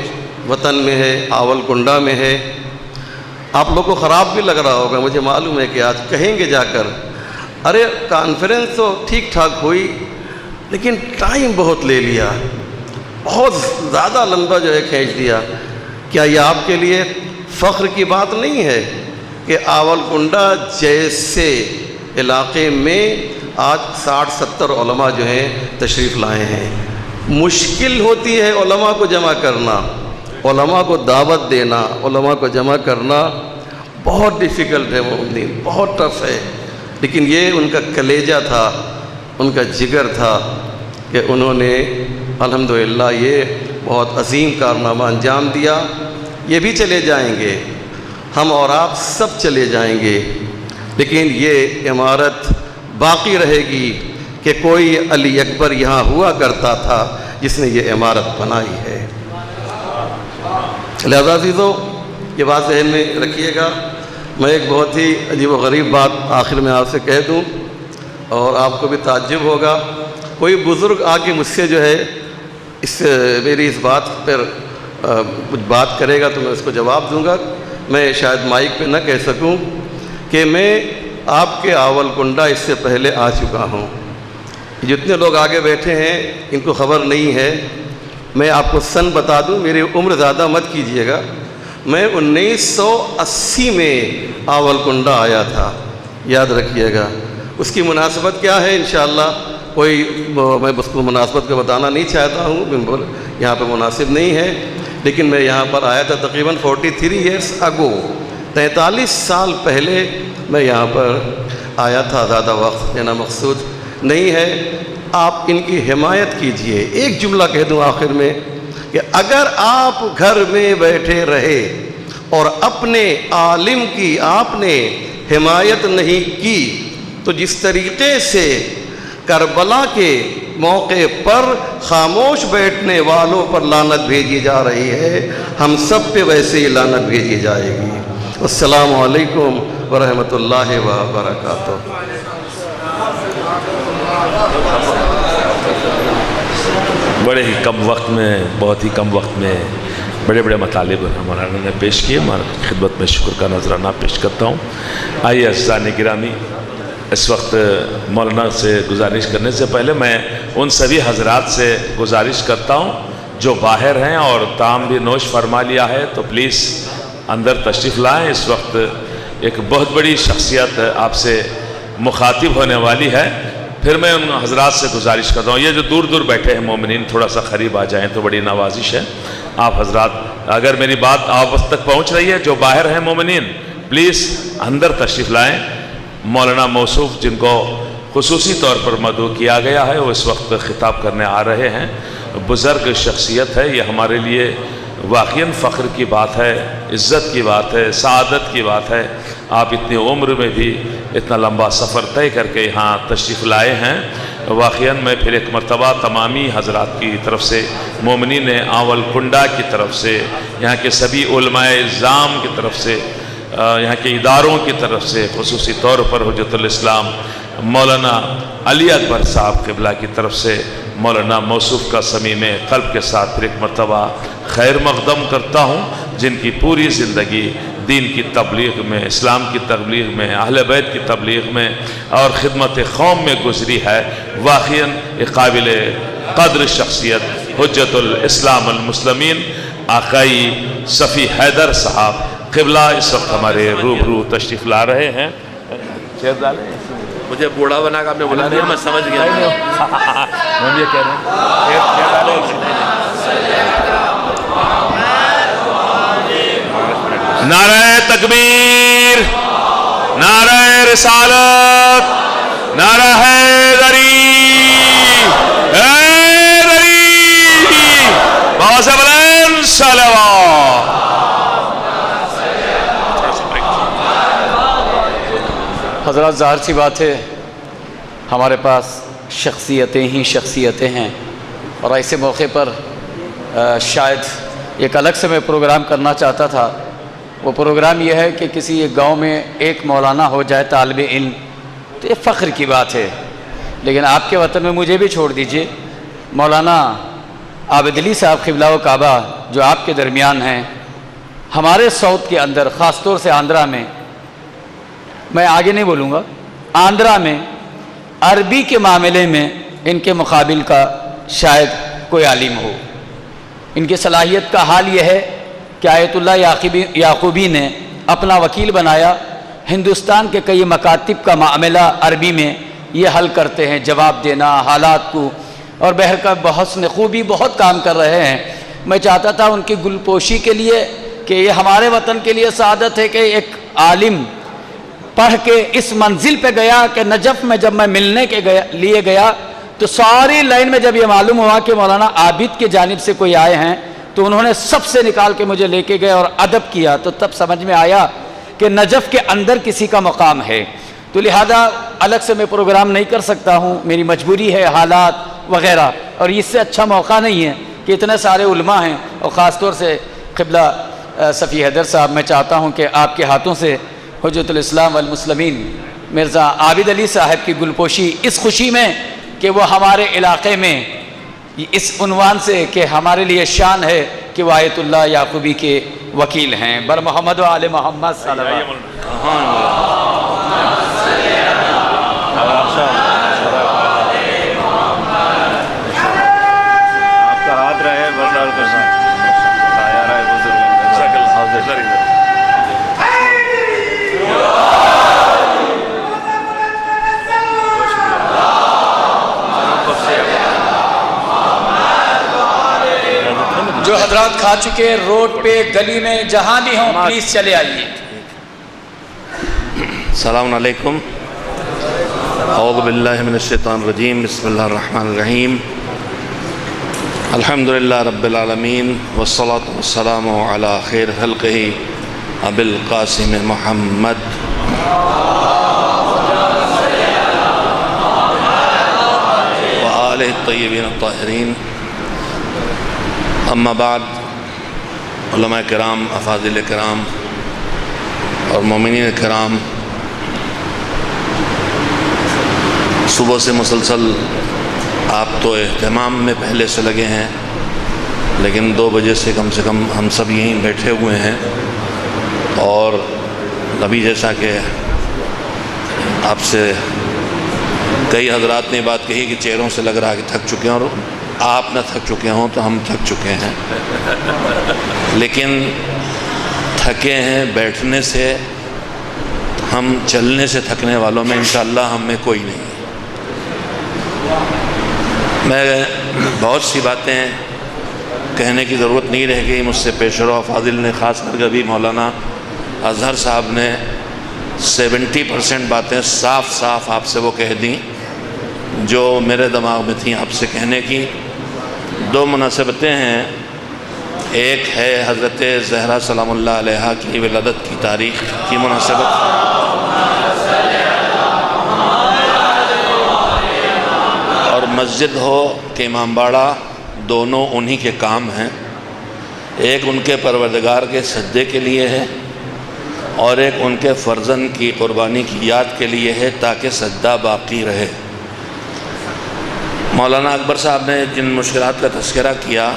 وطن میں ہے، آول کنڈا میں ہے۔ آپ لوگ کو خراب بھی لگ رہا ہوگا، مجھے معلوم ہے کہ آج کہیں گے جا کر، ارے کانفرنس تو ٹھیک ٹھاک ہوئی لیکن ٹائم بہت لے لیا، بہت زیادہ لمبا جو ہے کھینچ دیا۔ کیا یہ آپ کے لیے فخر کی بات نہیں ہے کہ آول کنڈا جیسے علاقے میں آج 60-70 علماء جو ہیں تشریف لائے ہیں؟ مشکل ہوتی ہے علماء کو جمع کرنا، علماء کو دعوت دینا، علماء کو جمع کرنا بہت ڈیفیکلٹ ہے، مومنین بہت ٹف ہے، لیکن یہ ان کا کلیجہ تھا، ان کا جگر تھا کہ انہوں نے الحمدللہ یہ بہت عظیم کارنامہ انجام دیا۔ یہ بھی چلے جائیں گے، ہم اور آپ سب چلے جائیں گے، لیکن یہ عمارت باقی رہے گی کہ کوئی علی اکبر یہاں ہوا کرتا تھا جس نے یہ عمارت بنائی ہے۔ لہذا عزیزو، یہ بات ذہن میں رکھیے گا۔ میں ایک بہت ہی عجیب و غریب بات آخر میں آپ سے کہہ دوں، اور آپ کو بھی تعجب ہوگا۔ کوئی بزرگ آ کے مجھ سے جو ہے میری اس بات پر کچھ بات کرے گا تو میں اس کو جواب دوں گا۔ میں شاید مائک پہ نہ کہہ سکوں کہ میں آپ کے آول کنڈا اس سے پہلے آ چکا ہوں۔ جتنے لوگ آگے بیٹھے ہیں ان کو خبر نہیں ہے، میں آپ کو سن بتا دوں، میری عمر زیادہ مت کیجئے گا۔ میں 1980 میں آول کنڈا آیا تھا، یاد رکھیے گا۔ اس کی مناسبت کیا ہے انشاءاللہ کوئی میں اس کو مناسبت کو بتانا نہیں چاہتا ہوں، یہاں پہ مناسب نہیں ہے، لیکن میں یہاں پر آیا تھا تقریباً 43 ایئرس اگو، 43 سال پہلے میں یہاں پر آیا تھا۔ زیادہ وقت لینا مقصود نہیں ہے، آپ ان کی حمایت کیجئے۔ ایک جملہ کہہ دوں آخر میں کہ اگر آپ گھر میں بیٹھے رہے اور اپنے عالم کی آپ نے حمایت نہیں کی تو جس طریقے سے کربلا کے موقع پر خاموش بیٹھنے والوں پر لعنت بھیجی جا رہی ہے، ہم سب پہ ویسے ہی لعنت بھیجی جائے گی۔ السلام علیکم ورحمۃ اللہ وبرکاتہ۔
بڑے ہی کم وقت میں، بہت ہی کم وقت میں بڑے بڑے مطالب مولانا نے پیش کیے، ہماری خدمت میں شکر کا نذرانہ پیش کرتا ہوں۔ آئیے عزیزان گرامی، اس وقت مولانا سے گزارش کرنے سے پہلے میں ان سبھی حضرات سے گزارش کرتا ہوں جو باہر ہیں اور طعام بھی نوش فرما لیا ہے تو پلیز اندر تشریف لائیں۔ اس وقت ایک بہت بڑی شخصیت آپ سے مخاطب ہونے والی ہے۔ پھر میں ان حضرات سے گزارش کرتا ہوں، یہ جو دور دور بیٹھے ہیں مومنین تھوڑا سا قریب آ جائیں تو بڑی نوازش ہے۔ آپ حضرات اگر میری بات آپ تک پہنچ رہی ہے، جو باہر ہیں مومنین پلیز اندر تشریف لائیں۔ مولانا موصوف جن کو خصوصی طور پر مدعو کیا گیا ہے وہ اس وقت خطاب کرنے آ رہے ہیں۔ بزرگ شخصیت ہے، یہ ہمارے لیے واقعاً فخر کی بات ہے، عزت کی بات ہے، سعادت کی بات ہے۔ آپ اتنی عمر میں بھی اتنا لمبا سفر طے کر کے یہاں تشریف لائے ہیں۔ واقعاً میں پھر ایک مرتبہ تمامی حضرات کی طرف سے، مومنین آول کنڈا کی طرف سے، یہاں کے سبھی علماء اعظام کی طرف سے، یہاں کے اداروں کی طرف سے، خصوصی طور پر حجت الاسلام مولانا علی اکبر صاحب قبلہ کی طرف سے مولانا موصوف کا صمیم قلب کے ساتھ پھر ایک مرتبہ خیر مقدم کرتا ہوں، جن کی پوری زندگی دین کی تبلیغ میں، اسلام کی تبلیغ میں، اہل بیت کی تبلیغ میں اور خدمت قوم میں گزری ہے۔ واقعاً ایک قابل قدر شخصیت حجت الاسلام المسلمین آقائی صفی حیدر صاحب قبلہ اس وقت ہمارے روبرو تشریف لا رہے ہیں۔
مجھے بوڑھا بنا کے آپ نے بولا نہیں، میں سمجھ گیا۔
ہم یہ کہہ رہے ہیں نعرہ تکبیر، نعرہ رسالت، نعرہ حیدری، حیدری، بہت سے بلند صلوات۔
حضرات ظاہر سی بات ہے ہمارے پاس شخصیتیں ہی شخصیتیں ہیں، اور ایسے موقع پر شاید ایک الگ سے میں پروگرام کرنا چاہتا تھا۔ وہ پروگرام یہ ہے کہ کسی ایک گاؤں میں ایک مولانا ہو جائے طالب علم، تو یہ فخر کی بات ہے، لیکن آپ کے وطن میں مجھے بھی چھوڑ دیجئے، مولانا عابد علی صاحب قبلہ و کعبہ جو آپ کے درمیان ہیں، ہمارے ساؤتھ کے اندر خاص طور سے آندھرا میں، میں آگے نہیں بولوں گا، آندھرا میں عربی کے معاملے میں ان کے مقابل کا شاید کوئی عالم ہو۔ ان کی صلاحیت کا حال یہ ہے کہ آیت اللہ یعقوبی نے اپنا وکیل بنایا، ہندوستان کے کئی مکاتب کا معاملہ عربی میں یہ حل کرتے ہیں، جواب دینا حالات کو، اور بہرکیف بحسن خوبی بہت کام کر رہے ہیں۔ میں چاہتا تھا ان کی گلپوشی کے لیے کہ یہ ہمارے وطن کے لیے سعادت ہے کہ ایک عالم پڑھ کے اس منزل پہ گیا کہ نجف میں جب میں ملنے کے لیے گیا تو ساری لائن میں جب یہ معلوم ہوا کہ مولانا عابد کی جانب سے کوئی آئے ہیں تو انہوں نے سب سے نکال کے مجھے لے کے گئے اور ادب کیا، تو تب سمجھ میں آیا کہ نجف کے اندر کسی کا مقام ہے۔ تو لہذا الگ سے میں پروگرام نہیں کر سکتا ہوں، میری مجبوری ہے، حالات وغیرہ، اور اس سے اچھا موقع نہیں ہے کہ اتنے سارے علماء ہیں، اور خاص طور سے قبلہ صفی حیدر صاحب، میں چاہتا ہوں کہ آپ کے ہاتھوں سے حجت الاسلام والمسلمین مرزا عابد علی صاحب کی گلپوشی اس خوشی میں کہ وہ ہمارے علاقے میں اس عنوان سے کہ ہمارے لیے شان ہے کہ وہ آیت اللہ یعقوبی کے وکیل ہیں۔ بر محمد و آل محمد صلی اللہ علیہ وسلم۔
آپ کا ہاتھ رہے بردار کے ساتھ آیا رہے بزرگ
جو حضرات کھا چکے روڈ پہ گلی میں جہاں بھی ہوں پلیز چلے آئیے۔
السلام علیکم، اعوذ باللہ من الشیطان الرجیم، بسم اللہ الرحمن الرحیم، الحمدللہ رب العالمین، والصلاة والسلام علی خیر خلقہ ابی القاسم محمد وآلہ الطیبین الطاہرین، اما بعد، علماء کرام، افاضل کرام اور مومنین کرام، صبح سے مسلسل آپ تو اہتمام میں پہلے سے لگے ہیں، لیکن 2 بجے سے کم ہم سب یہیں بیٹھے ہوئے ہیں، اور ابھی جیسا کہ آپ سے کئی حضرات نے بات کہی کہ چہروں سے لگ رہا کہ تھک چکے ہیں، اور آپ نہ تھک چکے ہوں تو ہم تھک چکے ہیں، لیکن تھکے ہیں بیٹھنے سے، ہم چلنے سے تھکنے والوں میں انشاءاللہ ہم میں کوئی نہیں۔ میں بہت سی باتیں کہنے کی ضرورت نہیں رہ گئی، مجھ سے پیش رو فاضل نے، خاص کر کے ابھی مولانا اظہر صاحب نے 70% باتیں صاف صاف آپ سے وہ کہہ دیں جو میرے دماغ میں تھیں آپ سے کہنے کی۔ 2 مناسبتیں ہیں ایک ہے حضرت زہرا سلام اللہ علیہا کی ولادت کی تاریخ کی مناسبت، اور مسجد ہو کہ امام باڑہ، دونوں انہی کے کام ہیں۔ ایک ان کے پروردگار کے سجدے کے لیے ہے، اور ایک ان کے فرزند کی قربانی کی یاد کے لیے ہے تاکہ سجدہ باقی رہے۔ مولانا اکبر صاحب نے جن مشکلات کا تذکرہ کیا،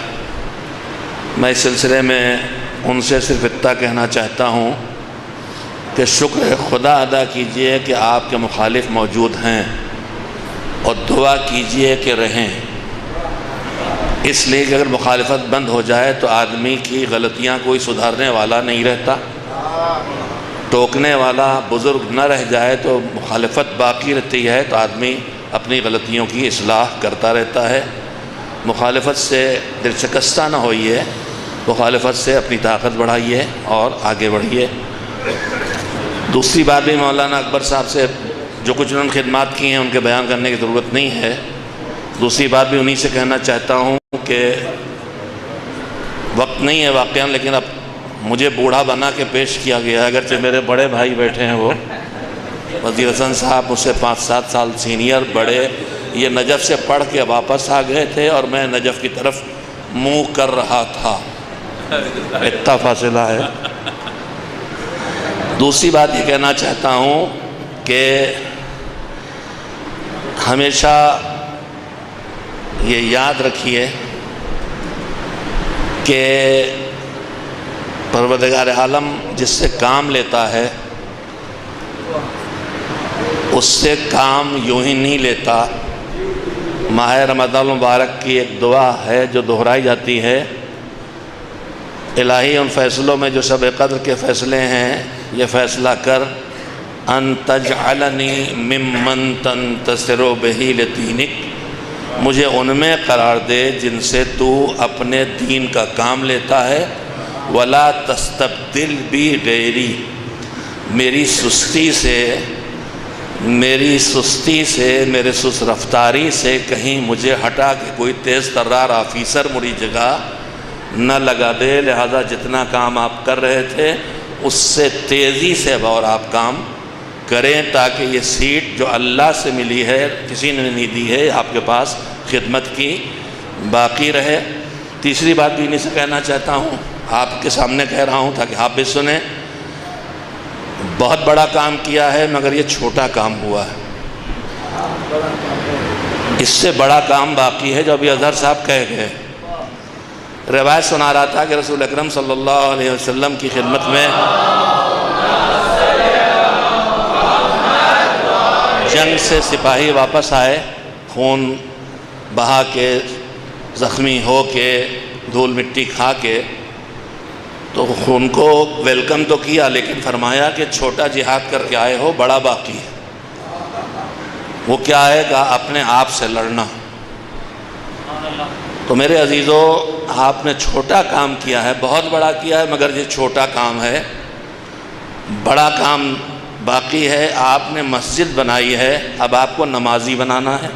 میں اس سلسلے میں ان سے صرف اتنا کہنا چاہتا ہوں کہ شکر خدا ادا کیجئے کہ آپ کے مخالف موجود ہیں، اور دعا کیجئے کہ رہیں، اس لیے کہ اگر مخالفت بند ہو جائے تو آدمی کی غلطیاں کوئی سدھارنے والا نہیں رہتا، ٹوکنے والا بزرگ نہ رہ جائے تو مخالفت باقی رہتی ہے، تو آدمی اپنی غلطیوں کی اصلاح کرتا رہتا ہے۔ مخالفت سے دل شکستہ نہ ہوئیے، مخالفت سے اپنی طاقت بڑھائیے اور آگے بڑھیے۔ دوسری بات بھی مولانا اکبر صاحب سے جو کچھ انہوں نے خدمات کی ہیں ان کے بیان کرنے کی ضرورت نہیں ہے، دوسری بات بھی انہی سے کہنا چاہتا ہوں کہ وقت نہیں ہے واقعاً، لیکن اب مجھے بوڑھا بنا کے پیش کیا گیا ہے، اگرچہ میرے بڑے بھائی بیٹھے ہیں، وہ وزیر حسن صاحب مجھ سے 5-7 سال سینئر بڑے، یہ نجف سے پڑھ کے واپس آ گئے تھے اور میں نجف کی طرف منہ کر رہا تھا، اتنا فاصلہ ہے۔ دوسری بات یہ کہنا چاہتا ہوں کہ ہمیشہ یہ یاد رکھیے کہ پروردگار عالم جس سے کام لیتا ہے اس سے کام یوں ہی نہیں لیتا۔ ماہ رمضان المبارک کی ایک دعا ہے جو دہرائی جاتی ہے، الہی ان فیصلوں میں جو شب قدر کے فیصلے ہیں یہ فیصلہ کر ان تجعلنی ممن تنتصر بہ لدینک، مجھے ان میں قرار دے جن سے تو اپنے دین کا کام لیتا ہے، ولا تستبدل بی غیری، میری سستی سے میرے سست رفتاری سے کہیں مجھے ہٹا کے کوئی تیز ترار آفیسر میری جگہ نہ لگا دے، لہذا جتنا کام آپ کر رہے تھے اس سے تیزی سے اب اور آپ کام کریں تاکہ یہ سیٹ جو اللہ سے ملی ہے، کسی نے نہیں دی ہے، آپ کے پاس خدمت کی باقی رہے۔ تیسری بات بھی انہیں سے کہنا چاہتا ہوں، آپ کے سامنے کہہ رہا ہوں تاکہ آپ بھی سنیں، بہت بڑا کام کیا ہے مگر یہ چھوٹا کام ہوا ہے، اس سے بڑا کام باقی ہے جو ابھی اظہر صاحب کہہ گئے۔ روایت سنا رہا تھا کہ رسول اکرم صلی اللہ علیہ وسلم کی خدمت میں جنگ سے سپاہی واپس آئے، خون بہا کے، زخمی ہو کے، دھول مٹی کھا کے، تو ان کو ویلکم تو کیا لیکن فرمایا کہ چھوٹا جہاد کر کے آئے ہو، بڑا باقی ہے۔ وہ کیا ہے؟ کہا اپنے آپ سے لڑنا۔ تو میرے عزیزو، آپ نے چھوٹا کام کیا ہے، بہت بڑا کیا ہے مگر یہ چھوٹا کام ہے، بڑا کام باقی ہے۔ آپ نے مسجد بنائی ہے، اب آپ کو نمازی بنانا ہے۔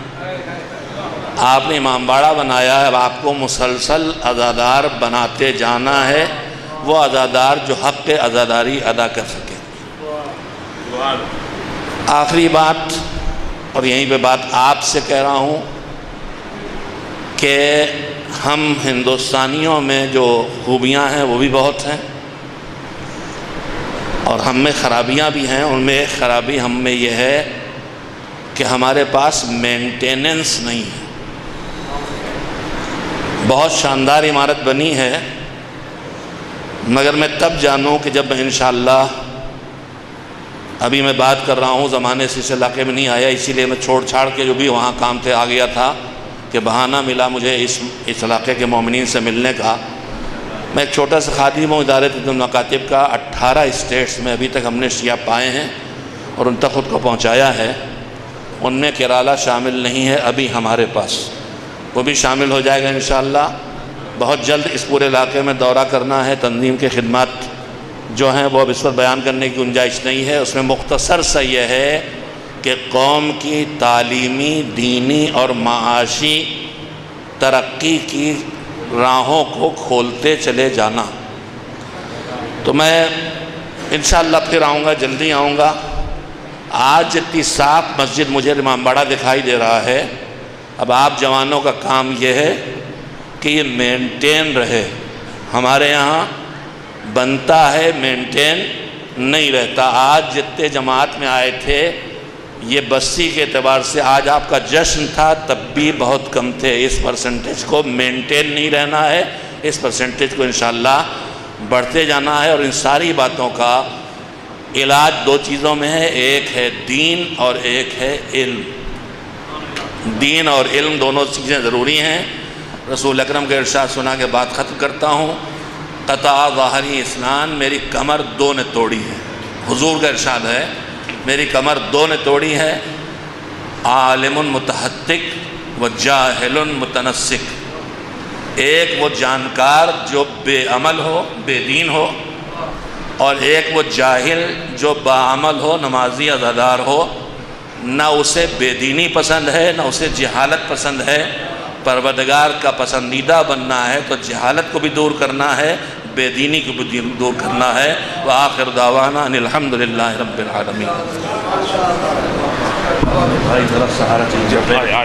آپ نے امام باڑہ بنایا ہے، اب آپ کو مسلسل عزادار بناتے جانا ہے، وہ عزادار جو حق عزاداری ادا کر سکے۔ آخری بات، اور یہیں پہ بات آپ سے کہہ رہا ہوں کہ ہم ہندوستانیوں میں جو خوبیاں ہیں وہ بھی بہت ہیں، اور ہم میں خرابیاں بھی ہیں۔ ان میں ایک خرابی ہم میں یہ ہے کہ ہمارے پاس مینٹیننس نہیں ہے۔ بہت شاندار عمارت بنی ہے مگر میں تب جانوں کہ جب میں انشاءاللہ، ابھی میں بات کر رہا ہوں زمانے سے اس علاقے میں نہیں آیا، اسی لیے میں چھوڑ چھاڑ کے جو بھی وہاں کام تھے آ گیا تھا کہ بہانہ ملا مجھے اس علاقے کے مومنین سے ملنے کا۔ میں ایک چھوٹا سا خادم ہوں ادارے تنظیم مکاتب کا۔ 18 اسٹیٹس میں ابھی تک ہم نے شیعہ پائے ہیں اور ان تک خود کو پہنچایا ہے، ان میں کیرالہ شامل نہیں ہے ابھی ہمارے پاس، وہ بھی شامل ہو جائے گا انشاءاللہ۔ بہت جلد اس پورے علاقے میں دورہ کرنا ہے۔ تنظیم کے خدمات جو ہیں وہ اب اس پر بیان کرنے کی گنجائش نہیں ہے، اس میں مختصر سا یہ ہے کہ قوم کی تعلیمی، دینی اور معاشی ترقی کی راہوں کو کھولتے چلے جانا۔ تو میں انشاءاللہ پھر آؤں گا، جلدی آؤں گا۔ آج جتنی صاف مسجد مجھے امام باڑہ دکھائی دے رہا ہے، اب آپ جوانوں کا کام یہ ہے کہ یہ مینٹین رہے۔ ہمارے یہاں بنتا ہے، مینٹین نہیں رہتا۔ آج جتنے جماعت میں آئے تھے، یہ بستی کے اعتبار سے آج آپ کا جشن تھا، تب بھی بہت کم تھے۔ اس پرسنٹیج کو مینٹین نہیں رہنا ہے، اس پرسنٹیج کو انشاءاللہ بڑھتے جانا ہے۔ اور ان ساری باتوں کا علاج دو چیزوں میں ہے، ایک ہے دین اور ایک ہے علم۔ دین اور علم دونوں چیزیں ضروری ہیں۔ رسول اکرم کے ارشاد سنا کے بعد ختم کرتا ہوں۔ قطع ظاہری اسنان، میری کمر دو نے توڑی ہے۔ حضور کا ارشاد ہے میری کمر دو نے توڑی ہے، عالم متحقق و جاہل متنسک۔ ایک وہ جانکار جو بے عمل ہو، بے دین ہو، اور ایک وہ جاہل جو باعمل ہو، نمازی عزادار ہو۔ نہ اسے بے دینی پسند ہے، نہ اسے جہالت پسند ہے۔ پروردگار کا پسندیدہ بننا ہے تو جہالت کو بھی دور کرنا ہے، بے دینی کو بھی دور کرنا ہے۔ وآخر دعوانا ان الحمدللہ رب العالمین۔ بھائی ذرا سہارا چاہیے،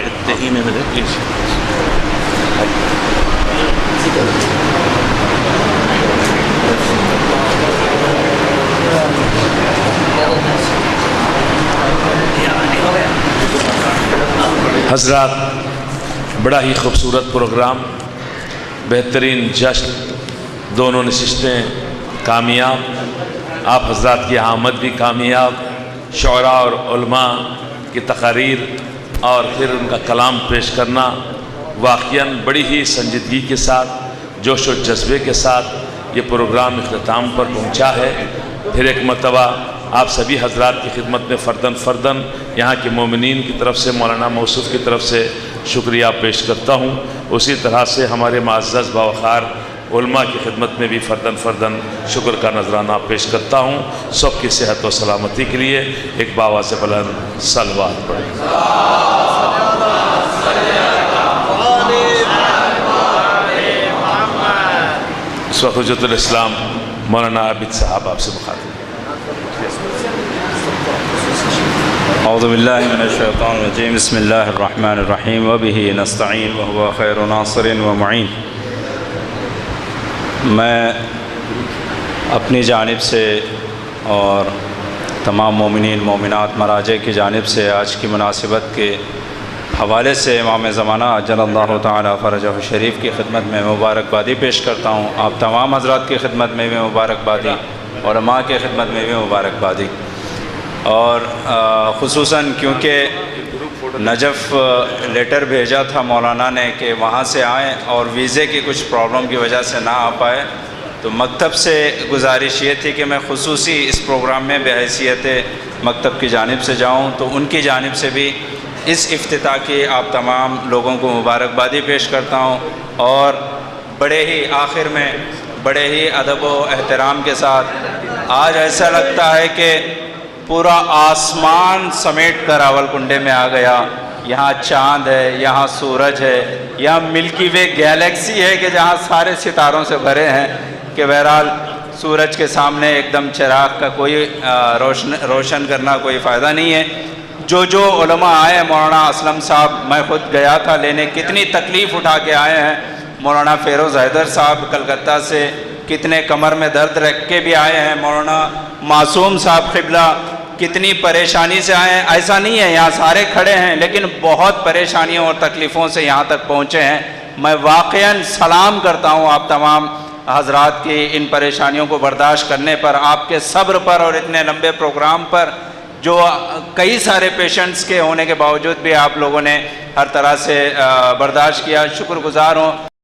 اتہی میں ملے پلیز۔
حضرات، بڑا ہی خوبصورت پروگرام، بہترین جشن، دونوں نشستیں کامیاب، آپ حضرات کی آمد بھی کامیاب، شعراء اور علماء کی تقاریر اور پھر ان کا کلام پیش کرنا واقعاً بڑی ہی سنجیدگی کے ساتھ، جوش و جذبے کے ساتھ یہ پروگرام اختتام پر پہنچا ہے۔ پھر ایک مرتبہ آپ سبھی حضرات کی خدمت میں فرداً یہاں کے مومنین کی طرف سے، مولانا موصوف کی طرف سے شکریہ پیش کرتا ہوں۔ اسی طرح سے ہمارے معزز باوقار علماء کی خدمت میں بھی فرداً شکر کا نذرانہ پیش کرتا ہوں۔ سب کی صحت و سلامتی کے لیے ایک باواز بلند صلوات پڑھیں۔ اس وقت حجت الاسلام مولانا عابد صاحب آپ سے مخاطب۔
اعوذ باللہ من الشیطان الرجیم، بسم اللہ الرحمن الرحیم، وبہ نستعین وہو خیر ناصر و معین۔ میں اپنی جانب سے اور تمام مومنین مومنات مراجع کی جانب سے آج کی مناسبت کے حوالے سے امام زمانہ عجل اللہ تعالی فرجہ شریف کی خدمت میں مبارکبادی پیش کرتا ہوں۔ آپ تمام حضرات کی خدمت میں بھی مبارکبادی، علماء کی خدمت میں بھی مبارکبادی، اور خصوصاً کیونکہ نجف لیٹر بھیجا تھا مولانا نے کہ وہاں سے آئیں اور ویزے کی کچھ پرابلم کی وجہ سے نہ آ پائے، تو مکتب سے گزارش یہ تھی کہ میں خصوصی اس پروگرام میں بحیثیت مکتب کی جانب سے جاؤں، تو ان کی جانب سے بھی اس افتتاح کی آپ تمام لوگوں کو مبارکبادی پیش کرتا ہوں، اور بڑے ہی آخر میں بڑے ہی ادب و احترام کے ساتھ آج ایسا لگتا ہے کہ پورا آسمان سمیٹ کر راولپنڈی میں آ گیا۔ یہاں چاند ہے، یہاں سورج ہے، یہاں ملکی وے گیلیکسی ہے کہ جہاں سارے ستاروں سے بھرے ہیں، کہ بہرحال سورج کے سامنے ایک دم چراغ کا کوئی روشن کرنا کوئی فائدہ نہیں ہے۔ جو علماء آئے ہیں، مولانا اسلم صاحب، میں خود گیا تھا لینے، کتنی تکلیف اٹھا کے آئے ہیں۔ مولانا فیروز حیدر صاحب کلکتہ سے کتنے کمر میں درد رکھ کے بھی آئے ہیں۔ مولانا معصوم صاحب قبلہ کتنی پریشانی سے آئے ہیں، ایسا نہیں ہے یہاں سارے کھڑے ہیں، لیکن بہت پریشانیوں اور تکلیفوں سے یہاں تک پہنچے ہیں۔ میں واقعاً سلام کرتا ہوں آپ تمام حضرات کی ان پریشانیوں کو برداشت کرنے پر، آپ کے صبر پر، اور اتنے لمبے پروگرام پر، جو کئی سارے پیشنٹس کے ہونے کے باوجود بھی آپ لوگوں نے ہر طرح سے برداشت کیا۔ شکر گزار ہوں۔